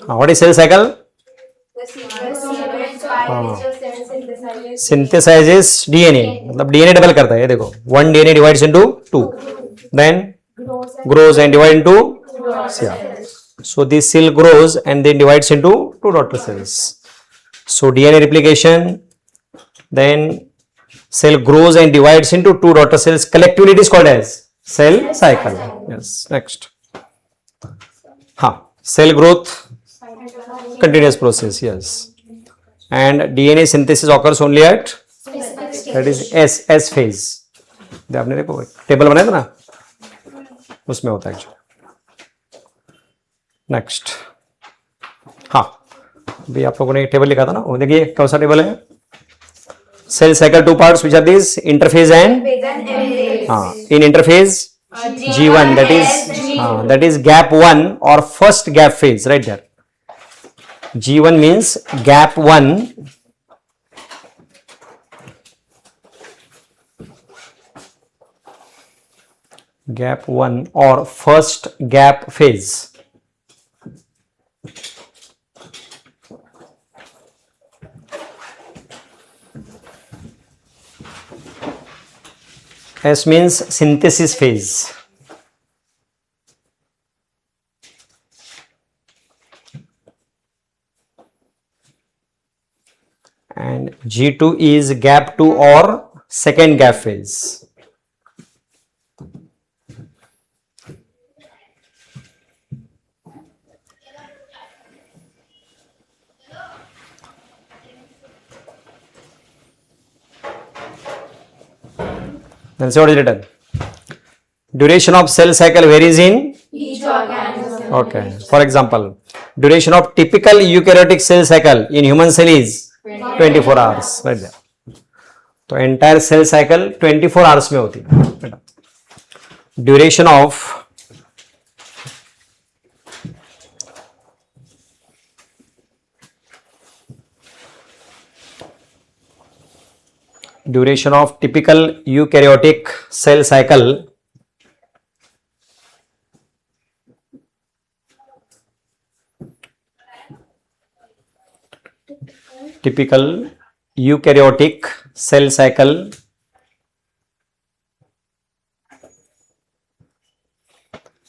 What is cell cycle? Synthesises DNA, मतलब DNA double करता है, ये देखो, one DNA divides into two, then grows and divide into cells. So this cell grows and then divides into two daughter cells. So DNA replication, then cell grows and divides into two daughter cells. Collectively it is called as cell cycle. Yes. Next. Cell growth, continuous process. Yes. And DNA synthesis occurs only at, that is S phase. आपने देखो table बनाया था ना, उसमें होता है। Next, अभी आप लोगों ने एक टेबल लिखा था ना, वो देखिए कौन सा टेबल है? Cell cycle two parts which are this, interphase and, in interphase G1, that is gap 1 or first gap phase, right there. G1 means gap 1, or first gap phase. S means synthesis phase. And G2 is gap 2 or second gap phase. Then see what is written. Duration of cell cycle varies in each organism. Okay. For example, duration of typical eukaryotic cell cycle in human cell is 24 hours. Right there. तो entire cell cycle 24 hours में होती है. Duration of typical eukaryotic cell cycle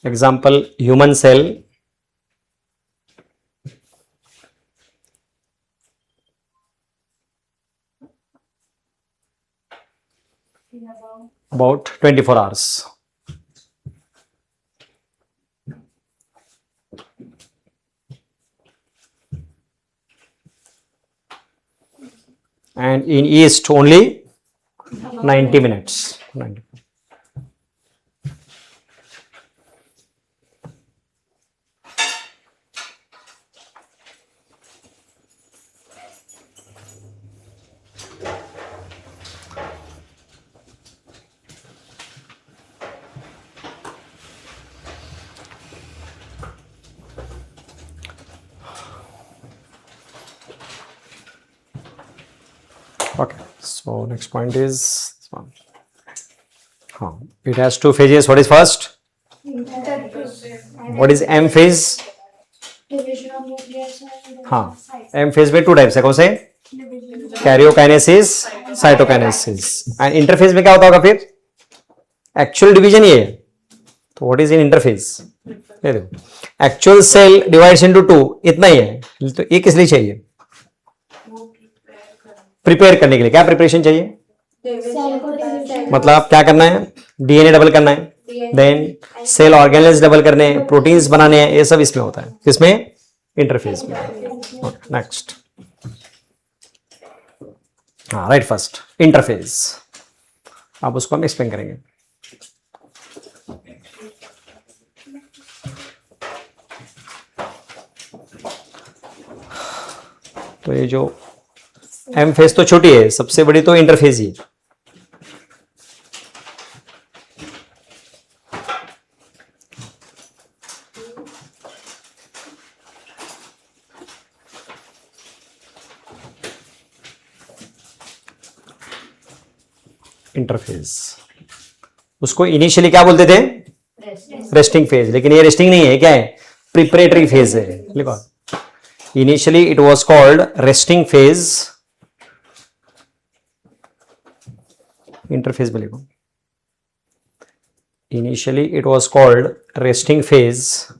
example human cell, about 24 hours. And in yeast only 90 minutes. 90. Okay, so next point is this one. It has two phases. What is first? What is M phase? M phase में two types है, कौन से? Karyokinesis, cytokinesis. And interphase में क्या होता होगा फिर? Actual division ये है. तो what is in interphase? ये देखो, actual cell divides into two, इतना ही है. तो ये किस लिए चाहिए? प्रिपेयर करने के लिए. क्या प्रिपरेशन चाहिए? मतलब क्या करना है? डीएनए डबल करना है, देन सेल ऑर्गेनेल्स डबल करने हैं, प्रोटीन्स बनाने हैं, ये सब इसमें होता है. किसमें? इंटरफेस में. Next, right, first interface. अब उसको हम एक्सप्लेन करेंगे. तो ये जो एम फेज तो छोटी है, सबसे बड़ी तो इंटरफेज ही. इंटरफेज उसको इनिशियली क्या बोलते थे? Resting phase. लेकिन ये रेस्टिंग नहीं है, क्या है? प्रिपरेटरी फेज है. लिखो, Initially it was called resting phase. Interphase में लिखो. Initially it was called resting phase.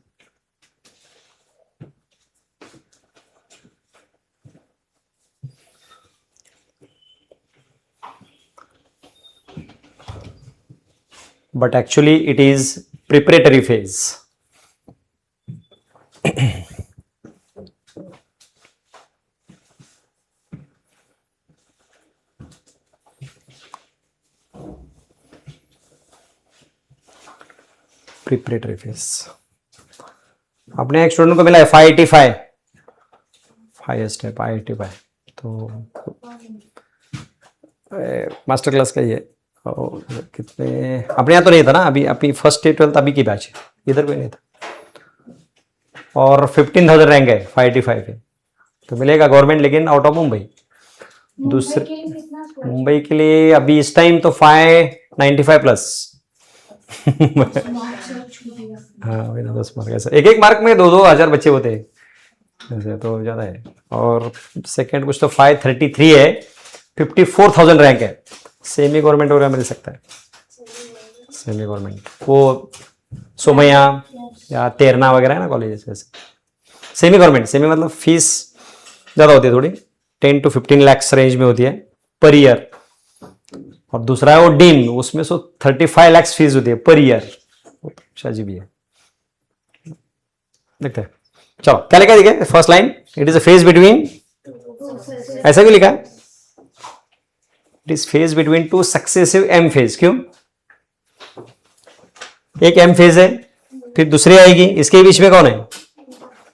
But actually it is preparatory phase. Preparatory phase. अपने एक स्टूडेंट को मिला है 585, हाईएस्ट है 585. तो मास्टर क्लास का ही है. और कितने अपने यहाँ तो नहीं था ना अभी. अभी फर्स्ट से 12th अभी की बैच है, इधर कोई नहीं था. और 15,000 रैंक है 585 है. तो मिलेगा गवर्नमेंट, लेकिन आउट ऑफ मुंबई. दूसरे मुंबई के लिए अभी इस टाइम तो 595 प्लस. हाँ वही ना, 10 मार्क ऐसा. एक मार्क में 2-2 हजार बच्चे होते हैं ऐसे, तो ज्यादा है. और सेकंड कुछ तो 533 है, 54,000 रैंक है. सेमी गवर्नमेंट वगैरह मिल सकता है. सेमी गवर्नमेंट वो सोमैया या तेरना वगैरह है ना कॉलेजेस वैसे. सेमी गवर्नमेंट, सेमी मतलब फीस ज्यादा होती है थोड़ी, 10 to 15 lakhs रेंज में होती है पर ईयर. और दूसरा है वो डीम, उसमें 35 lakhs फीस होती है पर ईयर. शाजी भी है. देखते हैं. चलो क्या लिखा है first line. It is a phase between, ऐसा क्यों लिखा है? It is phase between two successive M phase. क्यों? एक एम फेज है, फिर दूसरी आएगी, इसके बीच में कौन है?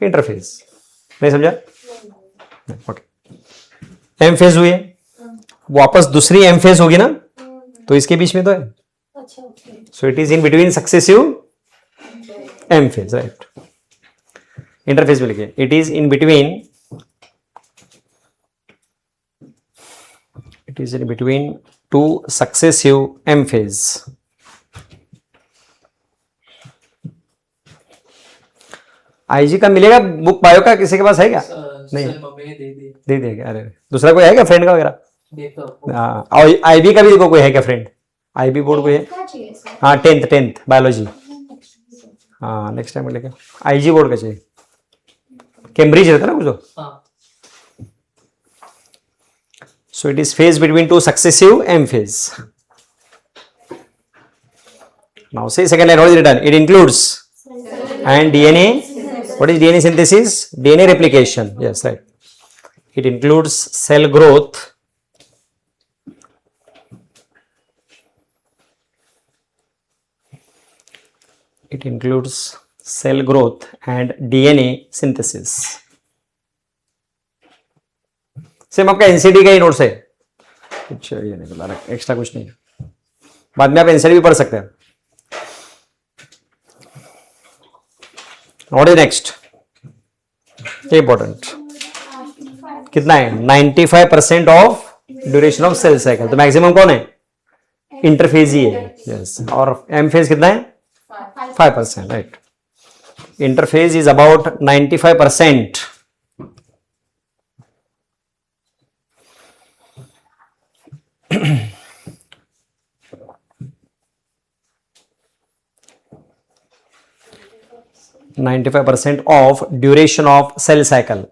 इंटरफेज. नहीं समझा? ओके. एम फेज हुई है, वापस दूसरी एम फेज होगी ना, तो इसके बीच में तो है. So it is in between successive M phase, right. Interphase में लिखिए. It is in between, it is in between two successive M phase. IG का मिलेगा बुक बायो का, किसी के पास है क्या? नहीं दे देगा. अरे दूसरा कोई है क्या फ्रेंड का वगैरह? हाँ. आईबी का भी देखो, कोई है क्या फ्रेंड? आईबी बोर्ड कोई है? हाँ 10th बायोलॉजी. हाँ नेक्स्ट टाइम लेके. आईजी बोर्ड का चाहिए. कैम्ब्रिज रहता ना कुछ तो. So it is phase between two successive M phase. Now say second line, what is written? It includes and DNA. What is DNA synthesis? DNA replication. Yes, right. It includes cell growth, it includes cell growth and DNA synthesis. Same आपका NCD का ही notes है. कुछ ये नहीं बोला, extra कुछ नहीं. बाद में आप एनसीडी भी पढ़ सकते हैं. What is next? Important. कितना है? 95% of duration of cell cycle. तो मैक्सिमम कौन है? इंटरफेज ही है. यस. और एम फेज कितना है? 5%, right. Interphase is about 95%. %95% of duration of cell cycle.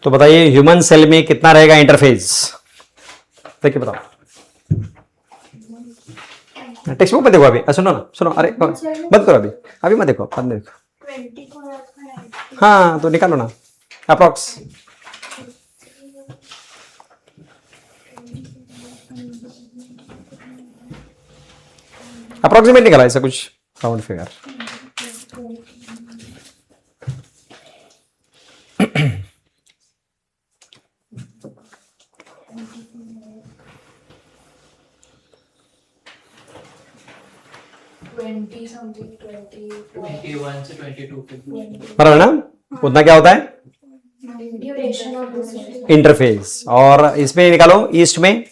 तो बताइए ह्यूमन सेल में कितना रहेगा इंटरफेज? देखिए बताओ. टेक्स्ट बुक में देखो. अभी सुनो ना, सुनो. अरे मत करो अभी मत देखो, बाद में देखो. हाँ तो निकालो ना अप्रॉक्स. अप्रोक्सीमेट निकाला ऐसा कुछ राउंड फिगर. बराबर ना. उतना क्या होता है? इंटरफेस. और इसमें निकालो ईस्ट में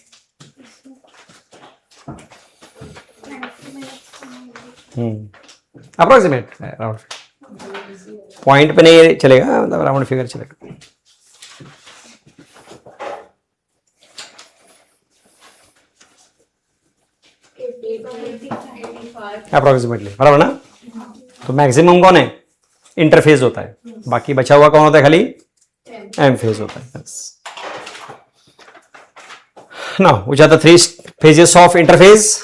अप्रोक्सीमेट राउंड, पॉइंट पे नहीं चलेगा, मतलब राउंड फिगर चलेगा। अप्रोक्सीमेटली बराबर ना। तो मैक्सिमम कौन है, इंटरफेज होता है, बाकी बचा हुआ कौन होता है, खाली एम फेज होता है। Now which are the three phases of interphase,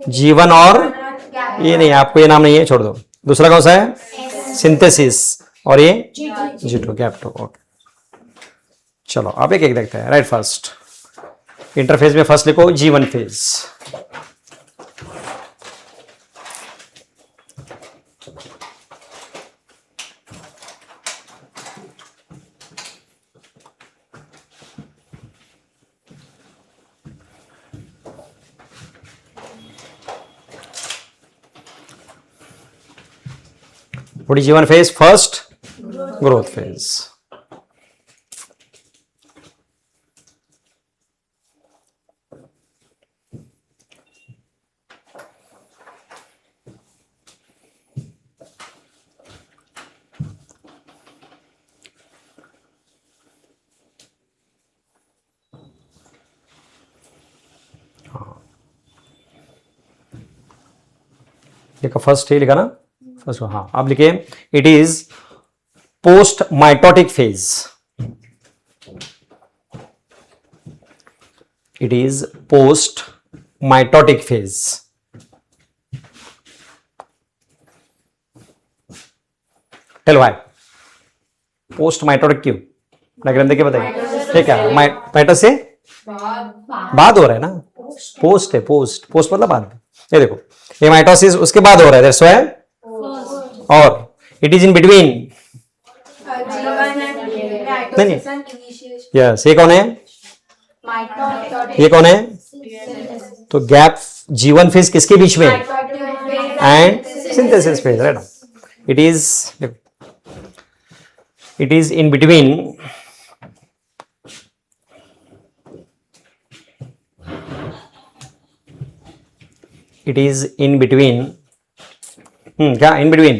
G1 और ये नहीं, आपको ये नाम नहीं है, छोड़ दो। दूसरा कौन सा है, सिंथेसिस, और ये G2 गैप 2। ओके चलो अब एक एक देखते हैं। राइट फर्स्ट इंटरफेज में फर्स्ट लिखो G1 phase. What is G1 phase? First growth phase. लिखा फर्स्ट ही लिखा ना, फर्स्ट। हाँ आप लिखिए, it is post mitotic phase. It is post mitotic phase. Tell why post mitotic क्यों, डायग्राम देखिए बताइए। ठीक है, माइटोसिस से बाद हो रहा है ना, पोस्ट है, पोस्ट पोस्ट मतलब बाद में। ये देखो, ये माइटोसिस उसके बाद हो रहा है, दैट्स व्हाई, और इट इज इन बिटवीन। नहीं, यस, ये कौन है, ये कौन है, तो गैप G1 फेज किसके बीच में, and synthesis phase, right. It is in between क्या in between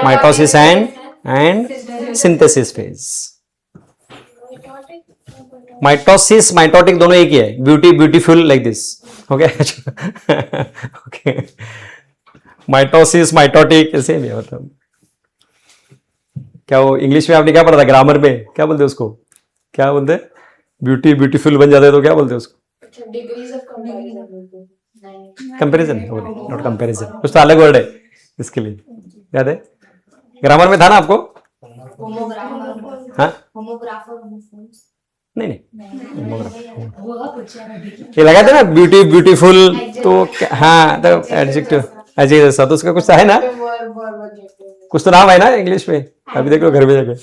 mitosis and synthesis phase. Mitosis mitotic दोनों एक ही है, beautiful like this. Okay okay, mitosis mitotic same है, मतलब क्या वो इंग्लिश में आपने क्या पढ़ा था, ग्रामर में क्या बोलते हैं उसको, क्या बोलते हैं, ब्यूटीफुल बन जाते हैं तो क्या बोलते हैं उसको, degrees of comparison, not comparison, कुछ तो अलग वर्ड है इसके लिए, याद है, ग्रामर में था ना आपको। हाँ नहीं, ये लगा था ना ब्यूटीफुल, तो हाँ तो एडजेक्टिव ऐसा, तो उसका कुछ है ना, कुछ तो नाम है ना इंग्लिश में, अभी देख लो घर में जाके,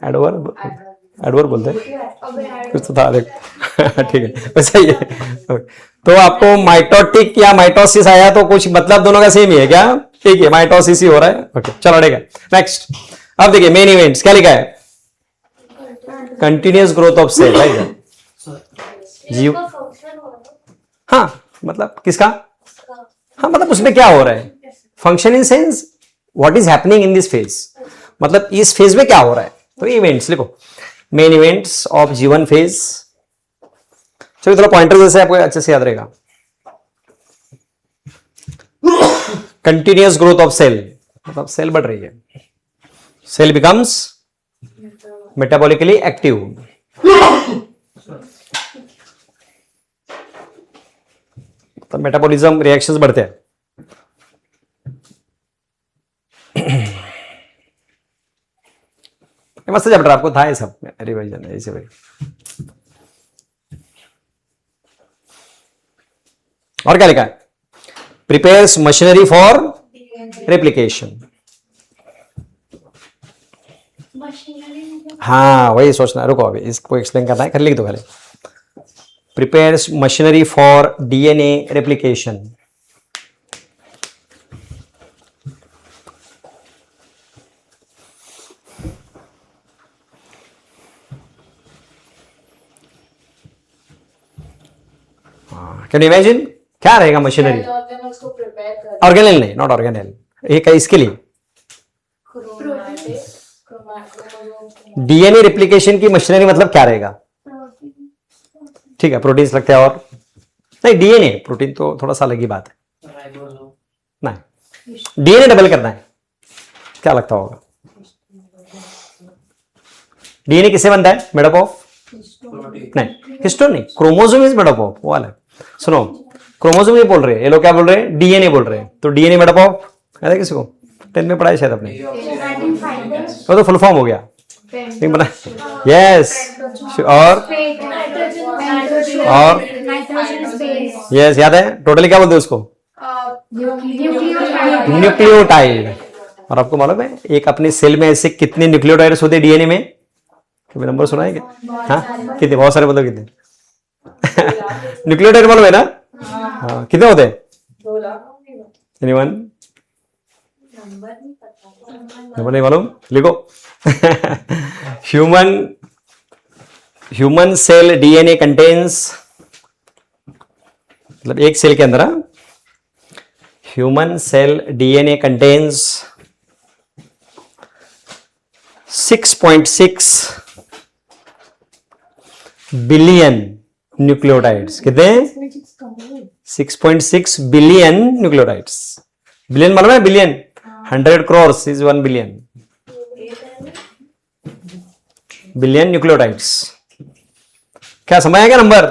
एडवर्ब बोलते हैं, कुछ तो था, देख ठीक है वैसा ही है। तो आपको माइटोटिक या माइटोसिस आया तो कुछ मतलब दोनों का सेम ही है क्या, ठीक है, माइटोसिस ही हो रहा है। ओके चलो ठीक है, नेक्स्ट। अब देखिए मेन इवेंट्स क्या लिखा है, continuous growth of cell, right जीव। हाँ मतलब किसका, हाँ मतलब उसमें क्या हो रहा है, function in sense what is happening in this phase, मतलब इस फेज में क्या हो रहा है। तो इवेंट्स लिखो, main events of G1 phase. चलो थोड़ा पॉइंटर जैसे आपको अच्छे से याद रहेगा। कंटिन्यूअस ग्रोथ ऑफ सेल, मतलब सेल बढ़ रही है, सेल बिकम्स मेटाबॉलिकली एक्टिव। तो मेटाबॉलिज्म रिएक्शंस बढ़ते हैं। मस्त चैप्टर आपको था ये सब, रिवीजन है इसे भाई। और क्या लिखा है, प्रिपेयर्स मशीनरी फॉर रेप्लिकेशन। हाँ वही सोचना, रुको अभी इसको एक्सप्लेन करना है, कर लिख दो पहले। Prepares machinery for DNA replication. Can you imagine क्या रहेगा मशीनरी? ऑर्गेनल्स को प्रिपेयर कर ऑर्गेनेल नहीं, नॉट ऑर्गेनेल, एक है इसके लिए डीएनए रिप्लिकेशन की मशीनरी मतलब क्या रहेगा? ठीक है, प्रोटीन्स लगते हैं और नहीं डीएनए प्रोटीन तो थोड़ा सा अलग ही बात है। नहीं, डीएनए डबल करना है, क्या लगता होगा? डीएनए किससे बनता है? मेड अप ऑफ नहीं, हिस्टोन नहीं, chromosome is made up of, वो अलग। सुनो, क्रोमोसोम नहीं बोल रहे ये लोग, क्या बोल रहे हैं? डीएनए बोल रहे हैं। तो डीएनए मेड अप ऑफ है किसी को 10th में पढ़ा है शायद अपने, वो तो फुल फॉर्म हो गया नहीं बना। यस, और यस याद है, टोटली क्या बोलते हैं उसको? न्यूक्लियोटाइड। और आपको मालूम है एक अपने सेल में ऐसे कितने न्यूक्लियोटाइड्स होते हैं डीएनए में? कभी नंबर सुना है क्या? हाँ, कितने? बहुत सारे, मतलब कितने न्यूक्लियोटाइड मालूम है ना? हाँ, कितने होते हैं? 2 लाख। एनीवन? नंबर नहीं मालूम? लिखो। ह्यूमन सेल डीएनए कंटेन्स, मतलब एक सेल के अंदर human cell DNA contains 6.6 billion nucleotides. कितने? 6.6 बिलियन न्यूक्लियोटाइड्स। बिलियन मालूम है? Billion 100 crores is 1 billion. Billion nucleotides, क्या समझ आया क्या नंबर?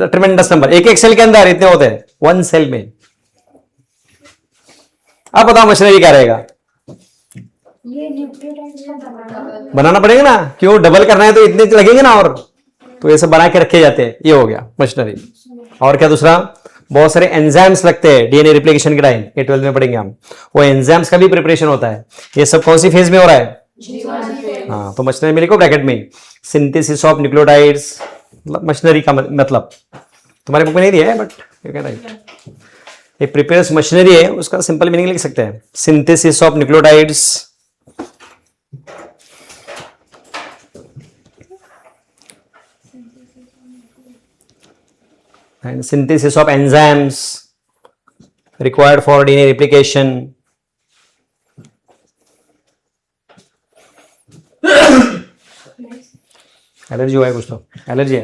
Tremendous number. एक सेल के अंदर इतने होते हैं, 1 सेल में। अब बताओ मशीनरी क्या रहेगा? ये न्यूक्लियोटाइड बनाना पड़ेगा ना, क्यों? डबल करना है तो इतने लगेंगे ना, और तो ये सब बना के रखे जाते हैं। ये हो गया मशीनरी। और क्या दूसरा? बहुत सारे एंजाइम्स लगते हैं डीएनए रिप्लिकेशन के टाइम, ये 12th में पढ़ेंगे हम। वो एंजाइम्स का भी प्रिपरेशन होता है। ये सब कौन सी फेज में हो रहा है? हाँ, तो मशीनरी में लिखो ब्रैकेट में, सिंथेसिस ऑफ न्यूक्लियोटाइड्स, मतलब मशीनरी का मतलब तुम्हारे बुक में नहीं दिया है, बट यू कैन राइट। ये प्रिपेयर्स मशीनरी है, उसका सिंपल मीनिंग लिख सकते हैं, synthesis of nucleotides. And synthesis of enzymes required for DNA replication. Allergy हुआ है कुछ, तो एलर्जी है।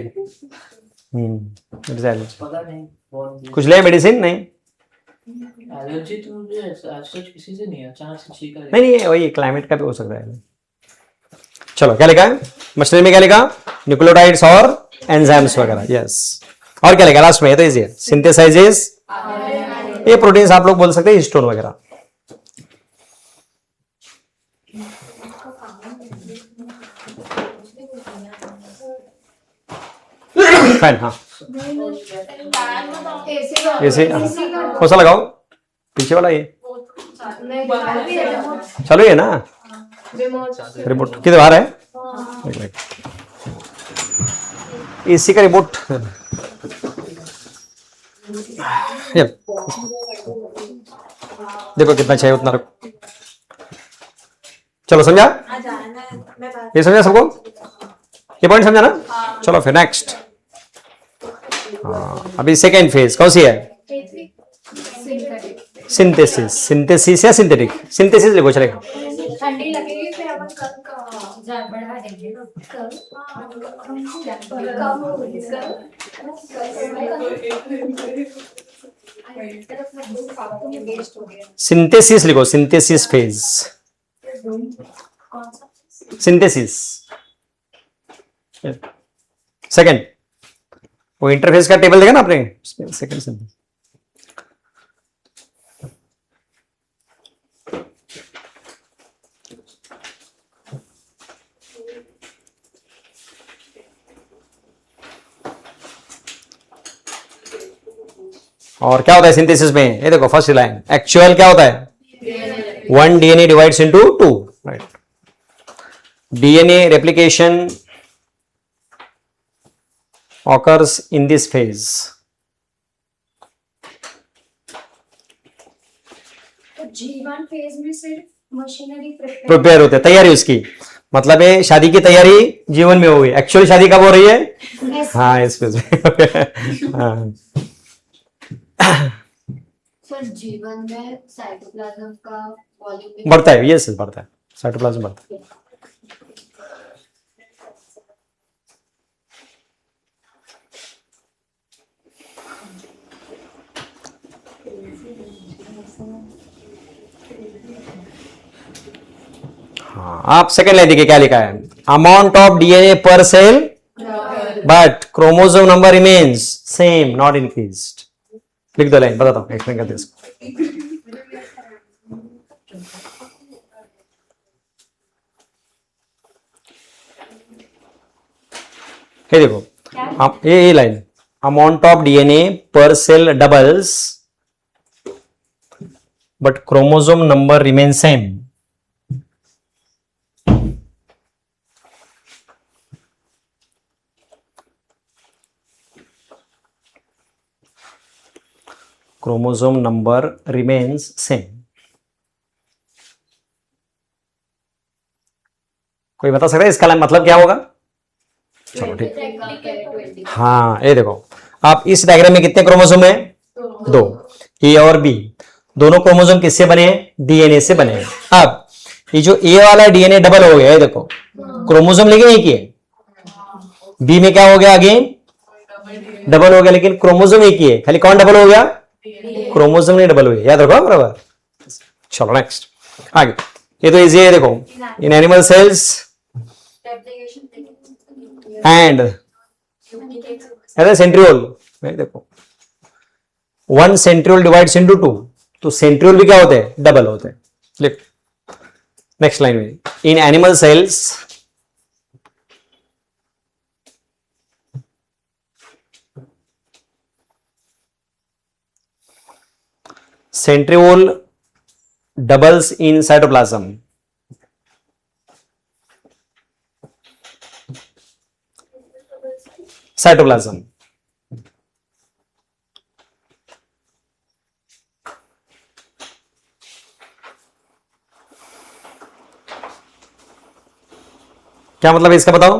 एलर्जी पता नहीं बहुत कुछ ले मेडिसिन? नहीं एलर्जी तो मुझे आज तक किसी से नहीं है, अचानक से छींक आ नहीं नहीं, वही क्लाइमेट का भी हो सकता है। चलो, क्या लिखा है मशीनरी में? क्या लिखा? न्यूक्लियोटाइड्स और एंजाइम्स वगैरह। यस, और क्या लिखा लास्ट में? ये तो इजी है, सिंथेसाइजेस। ये प्रोटीन्स आप लोग बोल सकते हैं, हिस्टोन वगैरह। फैन, हाँ ऐसे कौन सा लगाओ? पीछे वाला ये चलो, ये ना रिमोट किधर बाहर है? एसी का रिमोट। देखो कितना चाहिए उतना रखो। चलो, समझा? ये समझा सबको? ये पॉइंट समझा ना? चलो फिर नेक्स्ट। अभी सेकेंड फेज कौन सी है? सिंथेसिस। सिंथेसिस या सिंथेटिक? सिंथेसिस लिखो, चलेगा। ठंडी लगेगी फिर अपन कल का बढ़ा देंगे ना। सिंथेसिस लिखो, सिंथेसिस फेज। Synthesis second. वो इंटरफेस का टेबल देखा ना आपने? Second synthesis. और क्या होता है सिंथेसिस में? ये देखो फर्स्ट लाइन, एक्चुअल क्या होता है? 1 DNA divides into 2, right. DNA replication occurs in this phase. तो G1 फेज में सिर्फ मशीनरी प्रिपेयर होते हैं, तैयारी उसकी, मतलब है शादी की तैयारी जीवन में हो गई। एक्चुअली शादी कब हो रही है? हाँ, इस फेज में। हाँ सर जीवन में साइटोप्लाज्म का वॉल्यूम बढ़ता है, यस बढ़ता है, साइटोप्लाज्म बढ़ता है। हाँ, आप सेकेंड लाइन देखिए क्या लिखा है, amount of DNA per cell but chromosome number remains same not increased. लिख दो लाइन, बताता हूँ एक्सप्लेन करते हैं इसको। ये देखो, आप ये line, amount of DNA per cell doubles but chromosome number remain same. Chromosome number remains same. कोई बता सकता है इसका मतलब क्या होगा? चलो ठीक, हाँ ये देखो, आप इस डायग्राम में कितने क्रोमोसोम है? दो, ए और बी। दोनों क्रोमोसोम किससे बने हैं? डीएनए से बने हैं। अब ये जो ए वाला डीएनए डबल हो गया, ये देखो क्रोमोसोम लेकिन एक ही है। बी में क्या हो गया? अगेन डबल हो गया, लेकिन क्रोमोसोम एक ही है। खाली कौन डबल हो गया? क्रोमोसोम नहीं डबल हुए, याद रखो बराबर। चलो नेक्स्ट आगे, ये तो इजी है। देखो, in animal cells and centriole, देखो one centriole divides into two, तो सेंट्रियोल भी क्या होते हैं? डबल होते हैं। लिख नेक्स्ट लाइन में, इन animal sales centriole doubles in cytoplasm. Cytoplasm. क्या मतलब है इसका बताओ?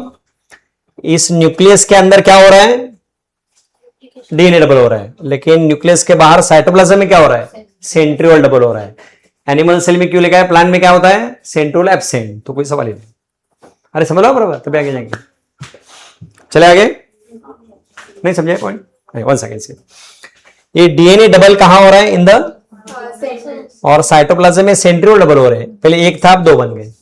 इस न्यूक्लियस के अंदर क्या हो रहा है? डीएनए डबल हो रहा है, लेकिन न्यूक्लियस के बाहर साइटोप्लाज्म में क्या हो रहा है? सेंट्रियोल डबल हो रहा है। एनिमल सेल में क्यों लिखा है? प्लांट में क्या होता है? Centriole absent. तो कोई सवाल ही नहीं। अरे समझ लो बराबर, तभी आगे जाएंगे। चले आगे, नहीं समझे पॉइंट? वन सेकेंड से, ये डीएनए डबल कहां हो रहा है? इन द, और साइटोप्लाज्म में सेंट्रियोल डबल हो रहे हैं। पहले एक था, अब दो बन गए।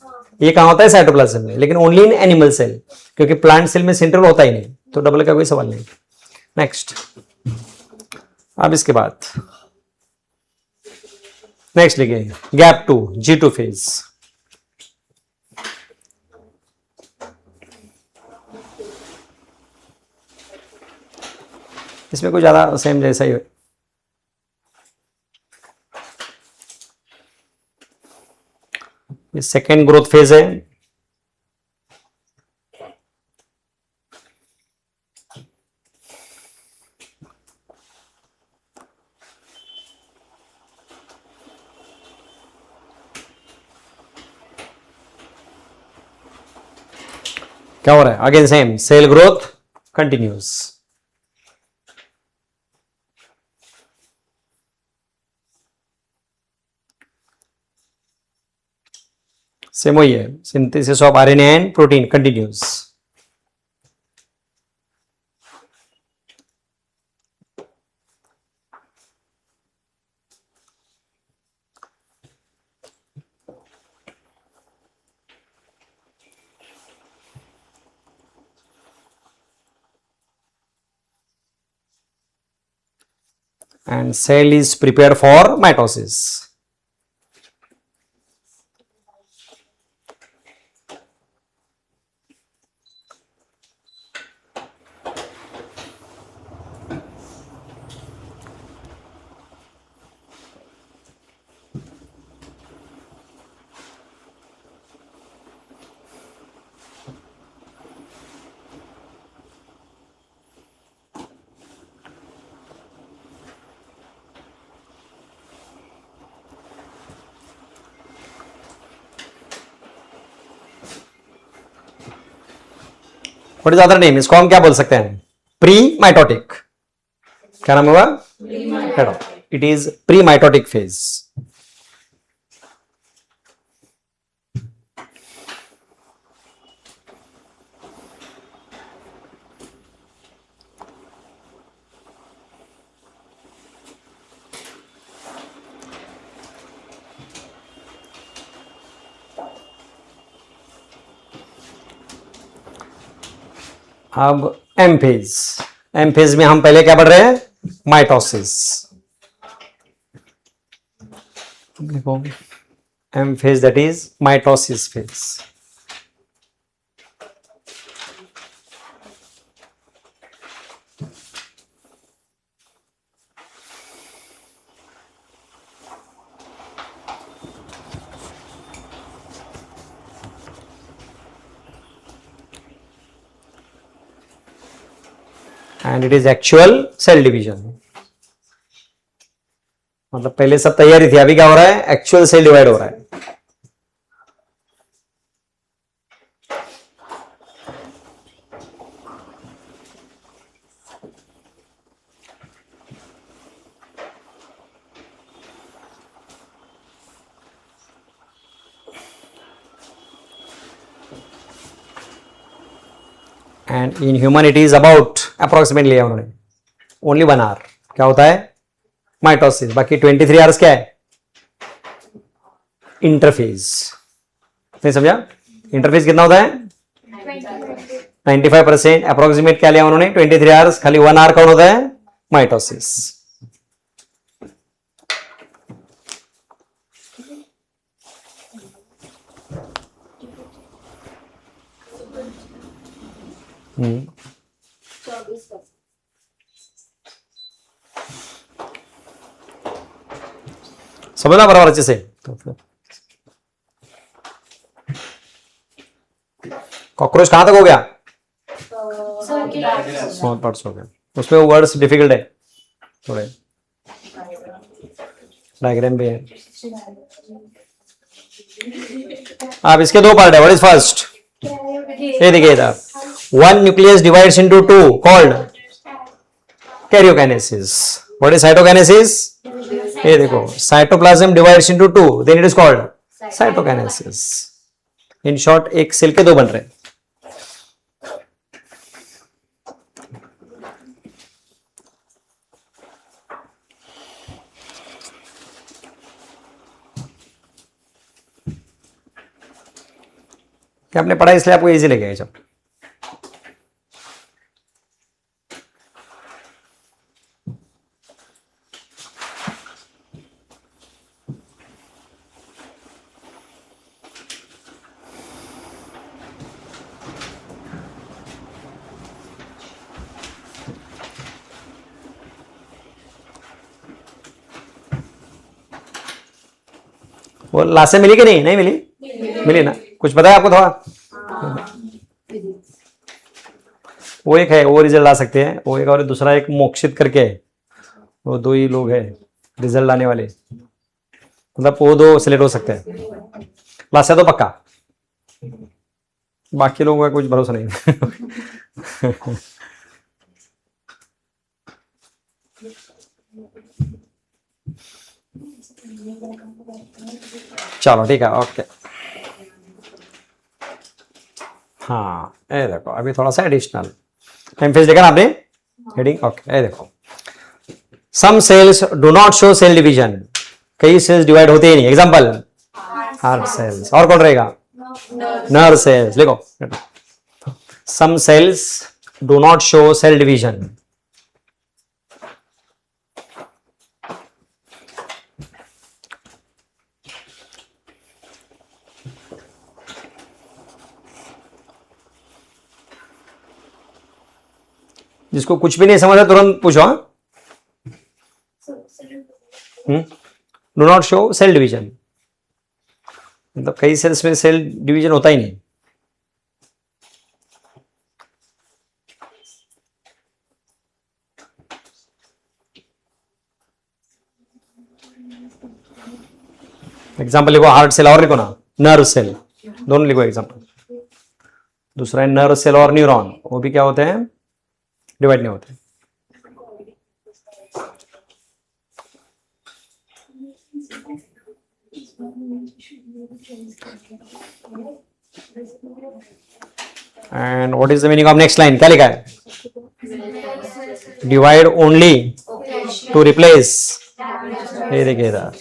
ये कहां होता है? साइटोप्लाज्म में, लेकिन ओनली इन एनिमल सेल, क्योंकि प्लांट सेल में सेंट्रियोल होता ही नहीं, तो डबल का कोई सवाल नहीं। नेक्स्ट, अब इसके बाद नेक्स्ट लिखिए, गैप 2 G2 फेज। इसमें कुछ ज्यादा सेम जैसा ही है। ये सेकेंड ग्रोथ फेज है। क्या हो रहा है? Again same, cell growth continues. Same वही है, synthesis of RNA and protein continues. And cell is prepared for mitosis. What is the other name? इसको हम क्या बोल सकते हैं? Pre mitotic. क्या नाम होगा? it is pre-mitotic phase. अब एम फेज, एम फेज में हम पहले क्या पढ़ रहे हैं? माइटोसिस. देखो M phase that is mitosis phase. And it is actual cell division. मतलब पहले सब तैयारी थी, अभी क्या हो रहा है? एक्चुअल सेल डिवाइड हो रहा है. And in human it is about approximately लिया उन्होंने ओनली 1 आवर. क्या होता है? माइटोसिस. बाकी 23 आवर्स क्या है? इंटरफेज. नहीं समझा? इंटरफेज कितना होता है? 95%. अप्रोक्सीमेट क्या लिया उन्होंने? 23 आवर्स. खाली 1 आवर कौन होता है? माइटोसिस. समझना बराबर अच्छे से. तो फिर कॉकरोच कहां तक हो गया? स्मॉल पार्ट्स हो गया. उसमें वर्ड्स डिफिकल्ट है थोड़े, डायग्राम भी है. आप इसके 2 पार्ट है. What is first? ये देखिए इधर, 1 nucleus divides into 2 called karyokinesis. What is cytokinesis? ये देखो, cytoplasm divides into 2 then it is called cytokinesis. In short एक सेल के 2 बन रहे हैं. क्या आपने पढ़ा इसलिए आपको इजी लगेगा जब. वो लाशें मिली कि नहीं? नहीं मिली? मिली ना? कुछ पता है आपको थोड़ा? वो एक है, वो रिजल्ट ला सकते हैं. वो एक और दूसरा एक मोक्षित करके है, वो 2 ही लोग हैं रिजल्ट लाने वाले. मतलब वो 2 सिलेक्ट हो सकते हैं. लाशा तो पक्का, बाकी लोगों का कुछ भरोसा नहीं. चलो ठीक है, ओके. हाँ ये देखो, अभी थोड़ा सा एडिशनल एम्फेस देखा ना आपने हेडिंग. ओके ये देखो, some cells do not show cell division. कई सेल्स डिवाइड होते ही नहीं. Example heart cells. और कौन रहेगा? Nerve cells. लिखो, some cells do not show cell division. जिसको कुछ भी नहीं समझ तुरंत पूछो. Do not show cell division मतलब कई सेल्स में सेल डिवीजन होता ही नहीं. एग्जाम्पल लिखो हार्ट सेल, और लिखो ना नर्व सेल, दोनों लिखो एग्जाम्पल. दूसरा है नर्व सेल और न्यूरॉन, वो भी क्या होते हैं? डिवाइड नहीं होते. And what is the meaning of next line? क्या लिखा है? Divide only to replace. ये देखिए इधर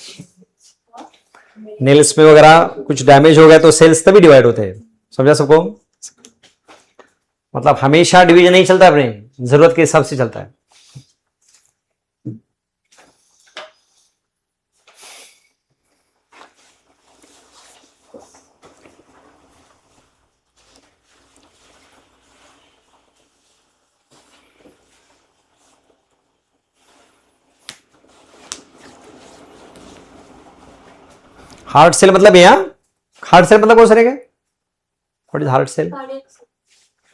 नेल्स में वगैरह कुछ डैमेज हो गया तो सेल्स तभी डिवाइड होते हैं। समझा सबको? मतलब हमेशा डिवीजन नहीं चलता, अपने जरूरत के हिसाब से चलता है। हार्ट सेल मतलब यहाँ हार्ट सेल मतलब कौन सा रहेगा? What is heart cell?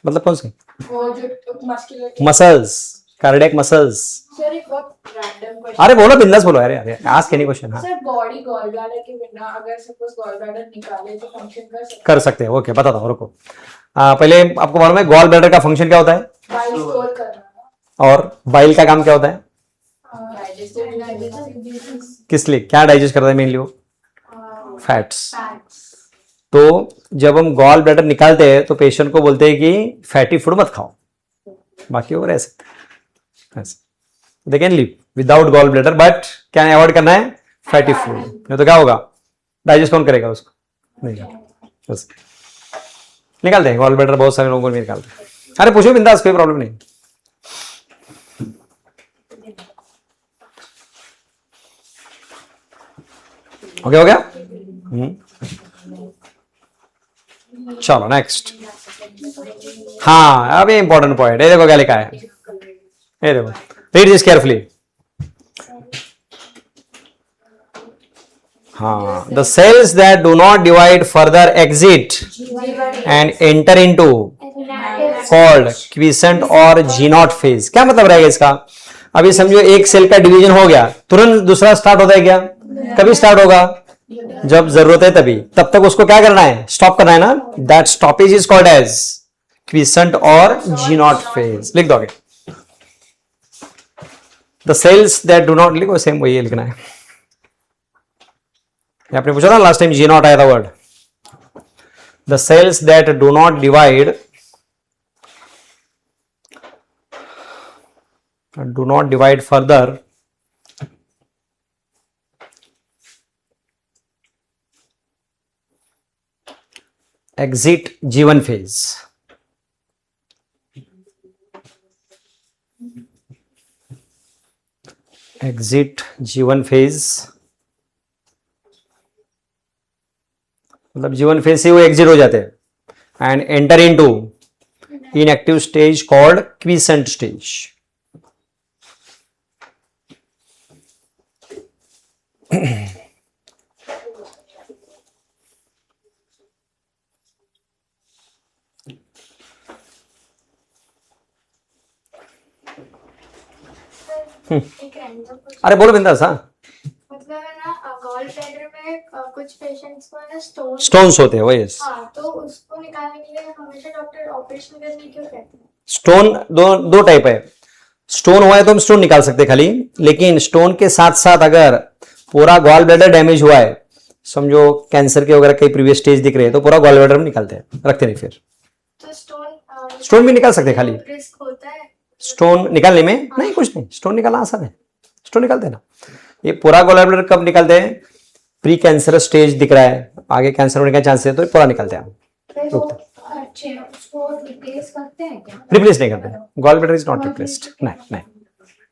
मतलब कौन से? वो जो muscular muscles, cardiac muscles. Sir एक बहुत रैंडम क्वेश्चन। अरे बोलो, बिंदास बोलो। अरे आस्क एनी क्वेश्चन। हाँ सर बॉडी गॉल ब्लैडर के बिना अगर सपोज गॉल ब्लैडर निकाले तो फंक्शन कर सकते हैं। ओके बताता हूँ, रुको। पहले आपको मालूम है गॉल ब्लैडर का फंक्शन क्या होता है? बाइल स्टोर करना। और बाइल का काम क्या होता है? डाइजेस्टिव किस लिए क्या डाइजेस्ट करता है? मेनली वो फैट्स। तो जब हम गॉल ब्लैडर निकालते हैं तो पेशेंट को बोलते हैं कि फैटी फूड मत खाओ, बाकी वो रह सकते हैं। They can live without gall bladder, but क्या अवॉइड करना है? Fatty food. नहीं तो क्या होगा? डाइजेस्ट कौन करेगा उसको? नहीं। बस निकालते हैं गॉल ब्लैडर, बहुत सारे लोगों को नहीं निकालते हैं। अरे पूछो बिंदास, कोई प्रॉब्लम नहीं। ओके हो गया? चलो नेक्स्ट। हाँ अब ये इंपॉर्टेंट पॉइंट, ये देखो क्या लिखा है। ये देखो, रीड दिस केयरफुली। हाँ, the cells that do not divide further exit and enter into called quiescent और जीनॉट फेज। क्या मतलब रहेगा इसका? अभी समझो एक सेल का डिवीजन हो गया, तुरंत दूसरा स्टार्ट होता है क्या? कभी स्टार्ट होगा? जब जरूरत है तभी। तब तक उसको क्या करना है? स्टॉप करना है ना। That stoppage is called as quiescent और जीनॉट फेज। लिख दोगे? The cells that do not, लिखो सेम वही लिखना है। आपने पूछा ना लास्ट टाइम जीनॉट आया था word. The cells that do not divide further exit G1 phase. Exit G1 phase मतलब G1 phase से वो एग्जिट हो जाते हैं and enter into inactive stage called quiescent stage. एक random question। अरे बोलो बिंदास। हाँ मतलब है ना गॉल ब्लैडर में कुछ पेशेंट्स को है ना स्टोन्स होते हैं वो। यस, हाँ तो उसको निकालने के लिए हमेशा डॉक्टर ऑपरेशन करने क्यों कहते हैं? स्टोन दो टाइप है। स्टोन हुआ है तो हम स्टोन निकाल सकते हैं खाली, लेकिन स्टोन के साथ साथ अगर पूरा गॉल ब्लैडर डैमेज हुआ है, समझो कैंसर के वगैरह कई प्रीवियस स्टेज दिख रहे हैं, तो पूरा गॉल ब्लैडर में निकालते हैं, रखते नहीं। फिर तो स्टोन भी निकाल सकते हैं खाली। रिस्क होता है स्टोन निकालने में? नहीं, कुछ नहीं, स्टोन निकालना आसान है। स्टोन निकालते हैं ना। ये पूरा गॉल ब्लैडर कब निकालते हैं? प्री कैंसर स्टेज दिख रहा है, आगे कैंसर होने का चांस है, तो पूरा निकालते हैं। फिर वो अच्छे उसको रिप्लेस करते हैं क्या? रिप्लेस नहीं करते। Gall bladder is not replaced. नहीं,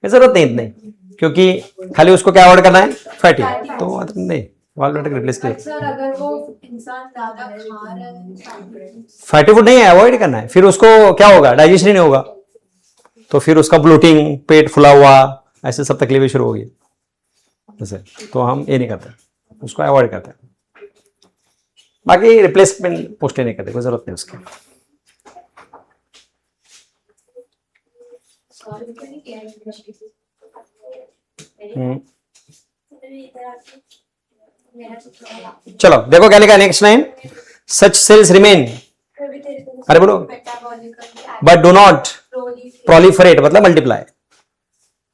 ये जरूरत नहीं, क्योंकि खाली उसको क्या अवॉइड करना है? फैटी। तो नहीं, गॉल ब्लैडर रिप्लेस किया। सर अगर वो इंसान ज्यादा खा रहा है फैटी फूड नहीं है, अवॉइड करना है। फिर उसको क्या होगा? डाइजेशन नहीं होगा, तो फिर उसका ब्लोटिंग, पेट फुला हुआ, ऐसे सब तकलीफें शुरू होगी। जैसे तो हम ये नहीं करते, उसको अवॉइड करते हैं। बाकी रिप्लेसमेंट पोस्टें नहीं करते, कोई जरूरत नहीं उसकी। चलो देखो क्या लिखा नेक्स्ट लाइन। सच सेल्स रिमेन, अरे बोलो, बट डू नॉट प्रोलिफरेट मतलब मल्टीप्लाई।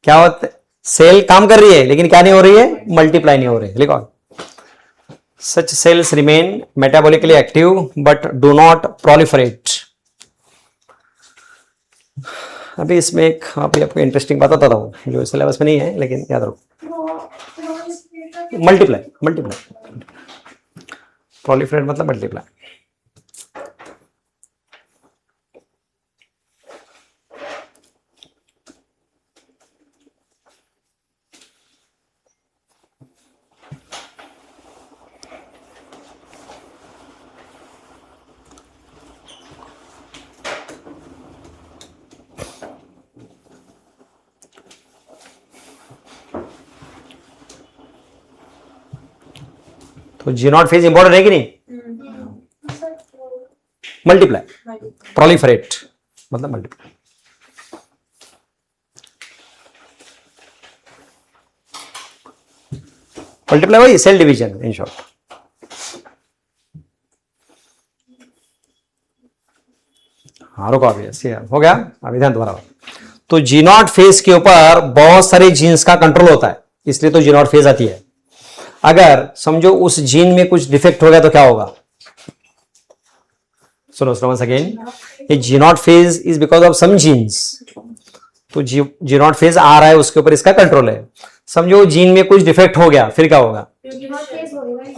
क्या होता है? सेल काम कर रही है लेकिन क्या नहीं हो रही है, मल्टीप्लाई नहीं हो रही है। लिखो, such cells remain metabolically active but do not proliferate. अभी इसमें एक अभी आपको इंटरेस्टिंग बताता हूँ जो सिलेबस में नहीं है लेकिन याद रखो, मल्टीप्लाई, मल्टीप्लाई, प्रोलिफरेट मतलब मल्टीप्लाई। तो जी नॉट फेज इंपॉर्टेंट है कि नहीं? मल्टीप्लाई, प्रोलिफरेट मतलब मल्टीप्लाई। मल्टीप्लाई वही सेल डिवीजन इन शॉर्ट। हाँ रुको, अभी हो गया, अभी ध्यान दोबारा। तो जी नॉट फेज के ऊपर बहुत सारे जीन्स का कंट्रोल होता है, इसलिए तो जी नॉट फेज आती है। अगर समझो उस जीन में कुछ डिफेक्ट हो गया तो क्या होगा? सुनो वंस अगेन, ये G not phase is because of some genes. तो जी नॉट फेज आ रहा है, उसके ऊपर इसका कंट्रोल है। समझो जीन में कुछ डिफेक्ट हो गया, फिर क्या होगा?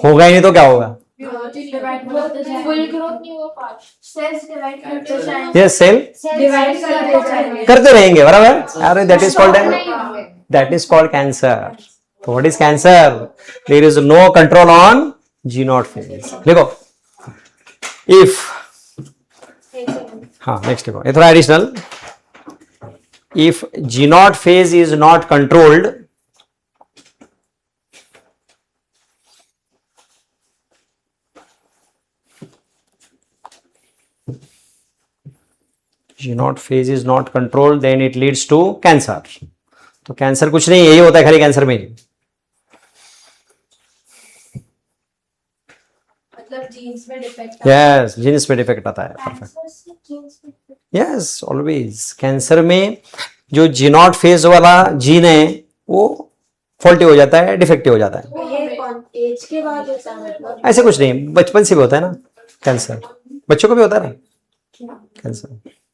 होगा ही नहीं तो क्या होगा? फुल ग्रोथ नहीं होगा, सेल्स डिवाइड करते जाएंगे, ये सेल डिवाइड करते जाएंगे, करते रहेंगे, बराबर। अरे दैट इज कॉल्ड कैंसर। तो what is cancer? There is no control on G not phase. देखो, इफ, हाँ नेक्स्ट देखो, ये थोड़ा additional. If G not phase is not controlled, G not phase is not controlled, then it leads to cancer. तो cancer कुछ नहीं, यही होता है खाली कैंसर में। मतलब जीन्स में डिफेक्ट, यस, जीन्स में डिफेक्ट आता है। Perfect, yes always. कैंसर में जो जी नॉट फेज वाला जीन है वो फॉल्टी हो जाता है, डिफेक्टिव हो जाता है। ये कौन एज के बाद होता है? मतलब ऐसे कुछ नहीं, बचपन से भी होता है ना कैंसर, बच्चों को भी होता है ना कैंसर।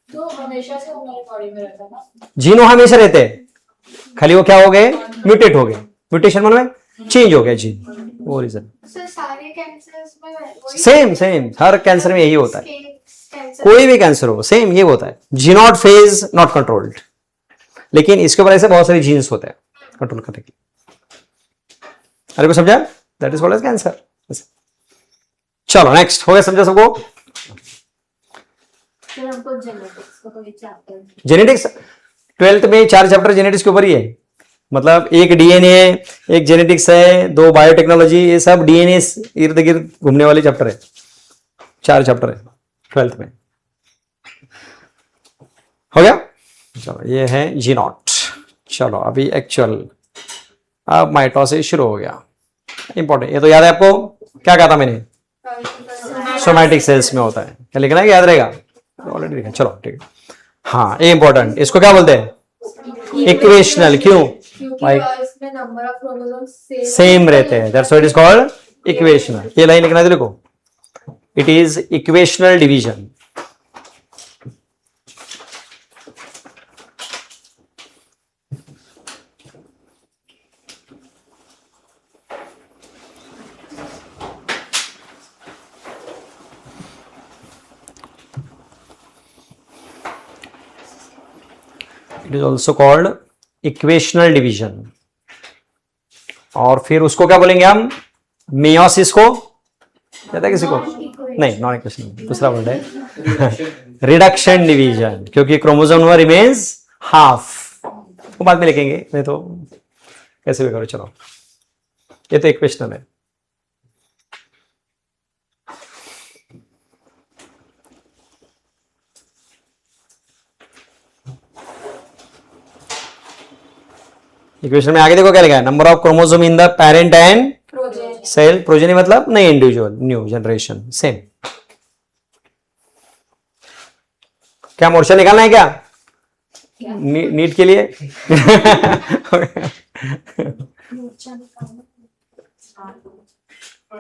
तो हमेशा से हमारी बॉडी में रहता है ना, जीन वो हमेशा रहते हैं, खाली वो क्या हो गए? म्यूटेट हो गए। म्यूटेशन मतलब चेंज हो गया जीन, वो रीजन। सर सारे कैंसर्स में वही सेम हर कैंसर में यही होता है, कैंसर कोई भी कैंसर हो सेम ये होता है। जी नॉट फेज नॉट कंट्रोल्ड, लेकिन इसके ऊपर ऐसे बहुत सारे जीन्स होते हैं कंट्रोल करने के। अरे को समझा? That is called as cancer. चलो नेक्स्ट, हो गया समझा सबको? फिर हमको जेनेटिक्स का कोई चैप्टर, जेनेटिक्स 12th में 4 चैप्टर जेनेटिक्स के ऊपर ही है। मतलब एक डीएनए, एक जेनेटिक्स है, 2 बायोटेक्नोलॉजी, ये सब डीएनए इर्द गिर्द घूमने वाले चैप्टर है। 4 चैप्टर है 12th में। हो गया? चलो ये है जी नॉट। चलो अभी एक्चुअल, अब माइटोसिस शुरू हो गया। इंपॉर्टेंट, ये तो याद है आपको? क्या कहा था मैंने? सोमैटिक सेल्स में होता है। क्या लिखना है, याद रहेगा? ऑलरेडी लिखा, चलो ठीक है। हाँ ये इंपॉर्टेंट, इसको क्या बोलते हैं? इक्वेशनल। क्यों? क्योंकि इसमें नंबर ऑफ क्रोमोसोम्स सेम रहते हैं, that's what is called equational. ये लाइन लिखना है, देखो, it is equational division. It is also called equational division. और फिर उसको क्या बोलेंगे हम? मेयोसिस को कहता है किसी को? नहीं, नॉन इक्वेशनल, दूसरा वर्ड है रिडक्शन डिवीजन, क्योंकि क्रोमोसोम नंबर रिमेन्स हाफ। वो बाद में लिखेंगे, नहीं तो कैसे भी करो। चलो ये तो इक्वेशनल है। इक्वेशन में आगे देखो क्या लिखा है? Number of chromosome in the parent and cell. Progeny मतलब नई इंडिविजुअल, न्यू जनरेशन। सेम। क्या मोर्चा निकालना है क्या? नीट के लिए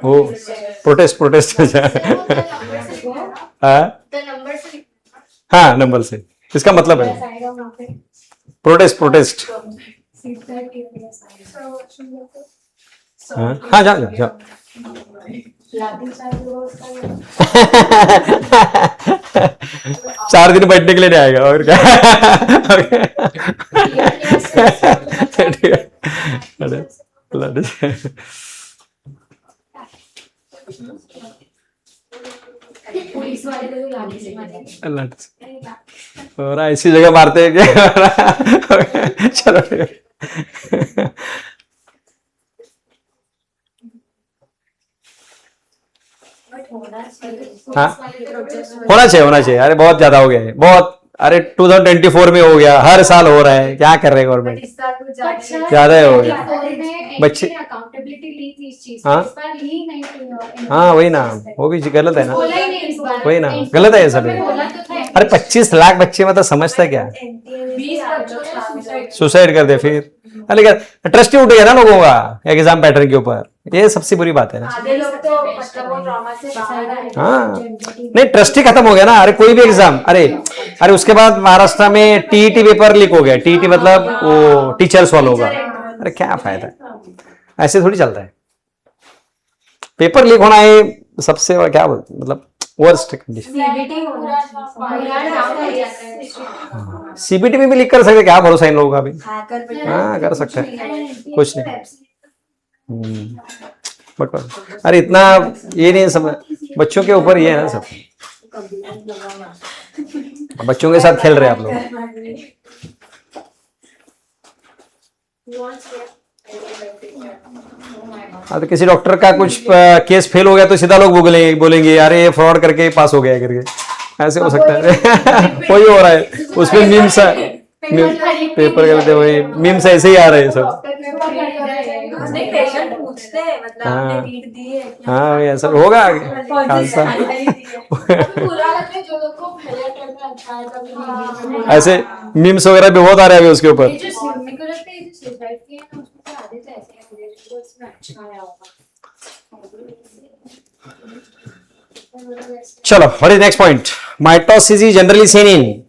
वो प्रोटेस्ट हाँ नंबर से इसका मतलब है प्रोटेस्ट हाँ जा 4 दिन बैठने के लिए नहीं आएगा और क्या पुलिस वाले को लाठी से मारेंगे। और ऐसी जगह मारते हैं क्या चलो ठीक है। हाँ होना चाहिए अरे बहुत ज्यादा हो गया है बहुत अरे 2024 में हो गया हर साल हो रहा है क्या कर रहे हैं गवर्नमेंट ज्यादा हो गया बच्चे अकाउंटेबिलिटी ली थी इस चीज हाँ इस बार ली नहीं हाँ वही ना वो भी गलत है ना बोला ही नहीं इस बार वही ना गलत है ये सब बोला तो था अरे 25 लाख बच्चे मतलब समझता क्या 20 बच्चों ने सुसाइड कर दे फिर अरे ट्रस्ट ही उठ गया ना लोगों का एग्जाम पैटर्न के ऊपर ये सबसे बुरी बात है ना आधे लोग तो मतलब वो ट्रॉमा से बाहर आए हाँ नहीं ट्रस्ट ही खत्म हो गया ना अरे कोई भी एग्जाम अरे उसके बाद महाराष्ट्र में टीईटी पेपर लीक हो गया टीईटी मतलब वो टीचर्स वालों का अरे क्या फायदा है ऐसे थोड़ी चलता है पेपर लीक होना है सबसे बड़ा क्या मतलब वर्स्ट कंडीशन सीबीटी होना चाहिए सीबीटी में भी लीक कर सकते क्या भरोसा इन लोगों का भी हैकर हाँ कर सकते हैं कुछ नहीं बट अरे इतना ये नहीं समझ बच्चों के ऊपर ये है ना सब बच्चों के साथ खेल रहे हैं आप लोग हाँ तो किसी डॉक्टर का कुछ केस फेल हो गया तो सीधा लोग बोलेंगे अरे ये फ्रॉड करके पास हो गया करके ऐसे हो सकता है वही हो रहा है उसमें मीम्स पेपर करते वही मीम्स ऐसे ही आ रहे हैं सब नहीं पेशेंट पूछते हैं मतलब आपने नीट दी है क्या हाँ वही ऐसा होगा आगे खालसा पूरा लगता है जो लोग को पहले अटेम्प्ट में अच्छा है तभी ऐसे मीम्स वगैरह भी बहुत आ रहे हैं अभी उसके ऊपर ये जो मेरे को लगता है ये जो सुसाइड किया है ना उसमें तो आधे तो ऐसे हैं जो उसमें अच्छा आया होगा चलो what is next point mitosis is generally seen in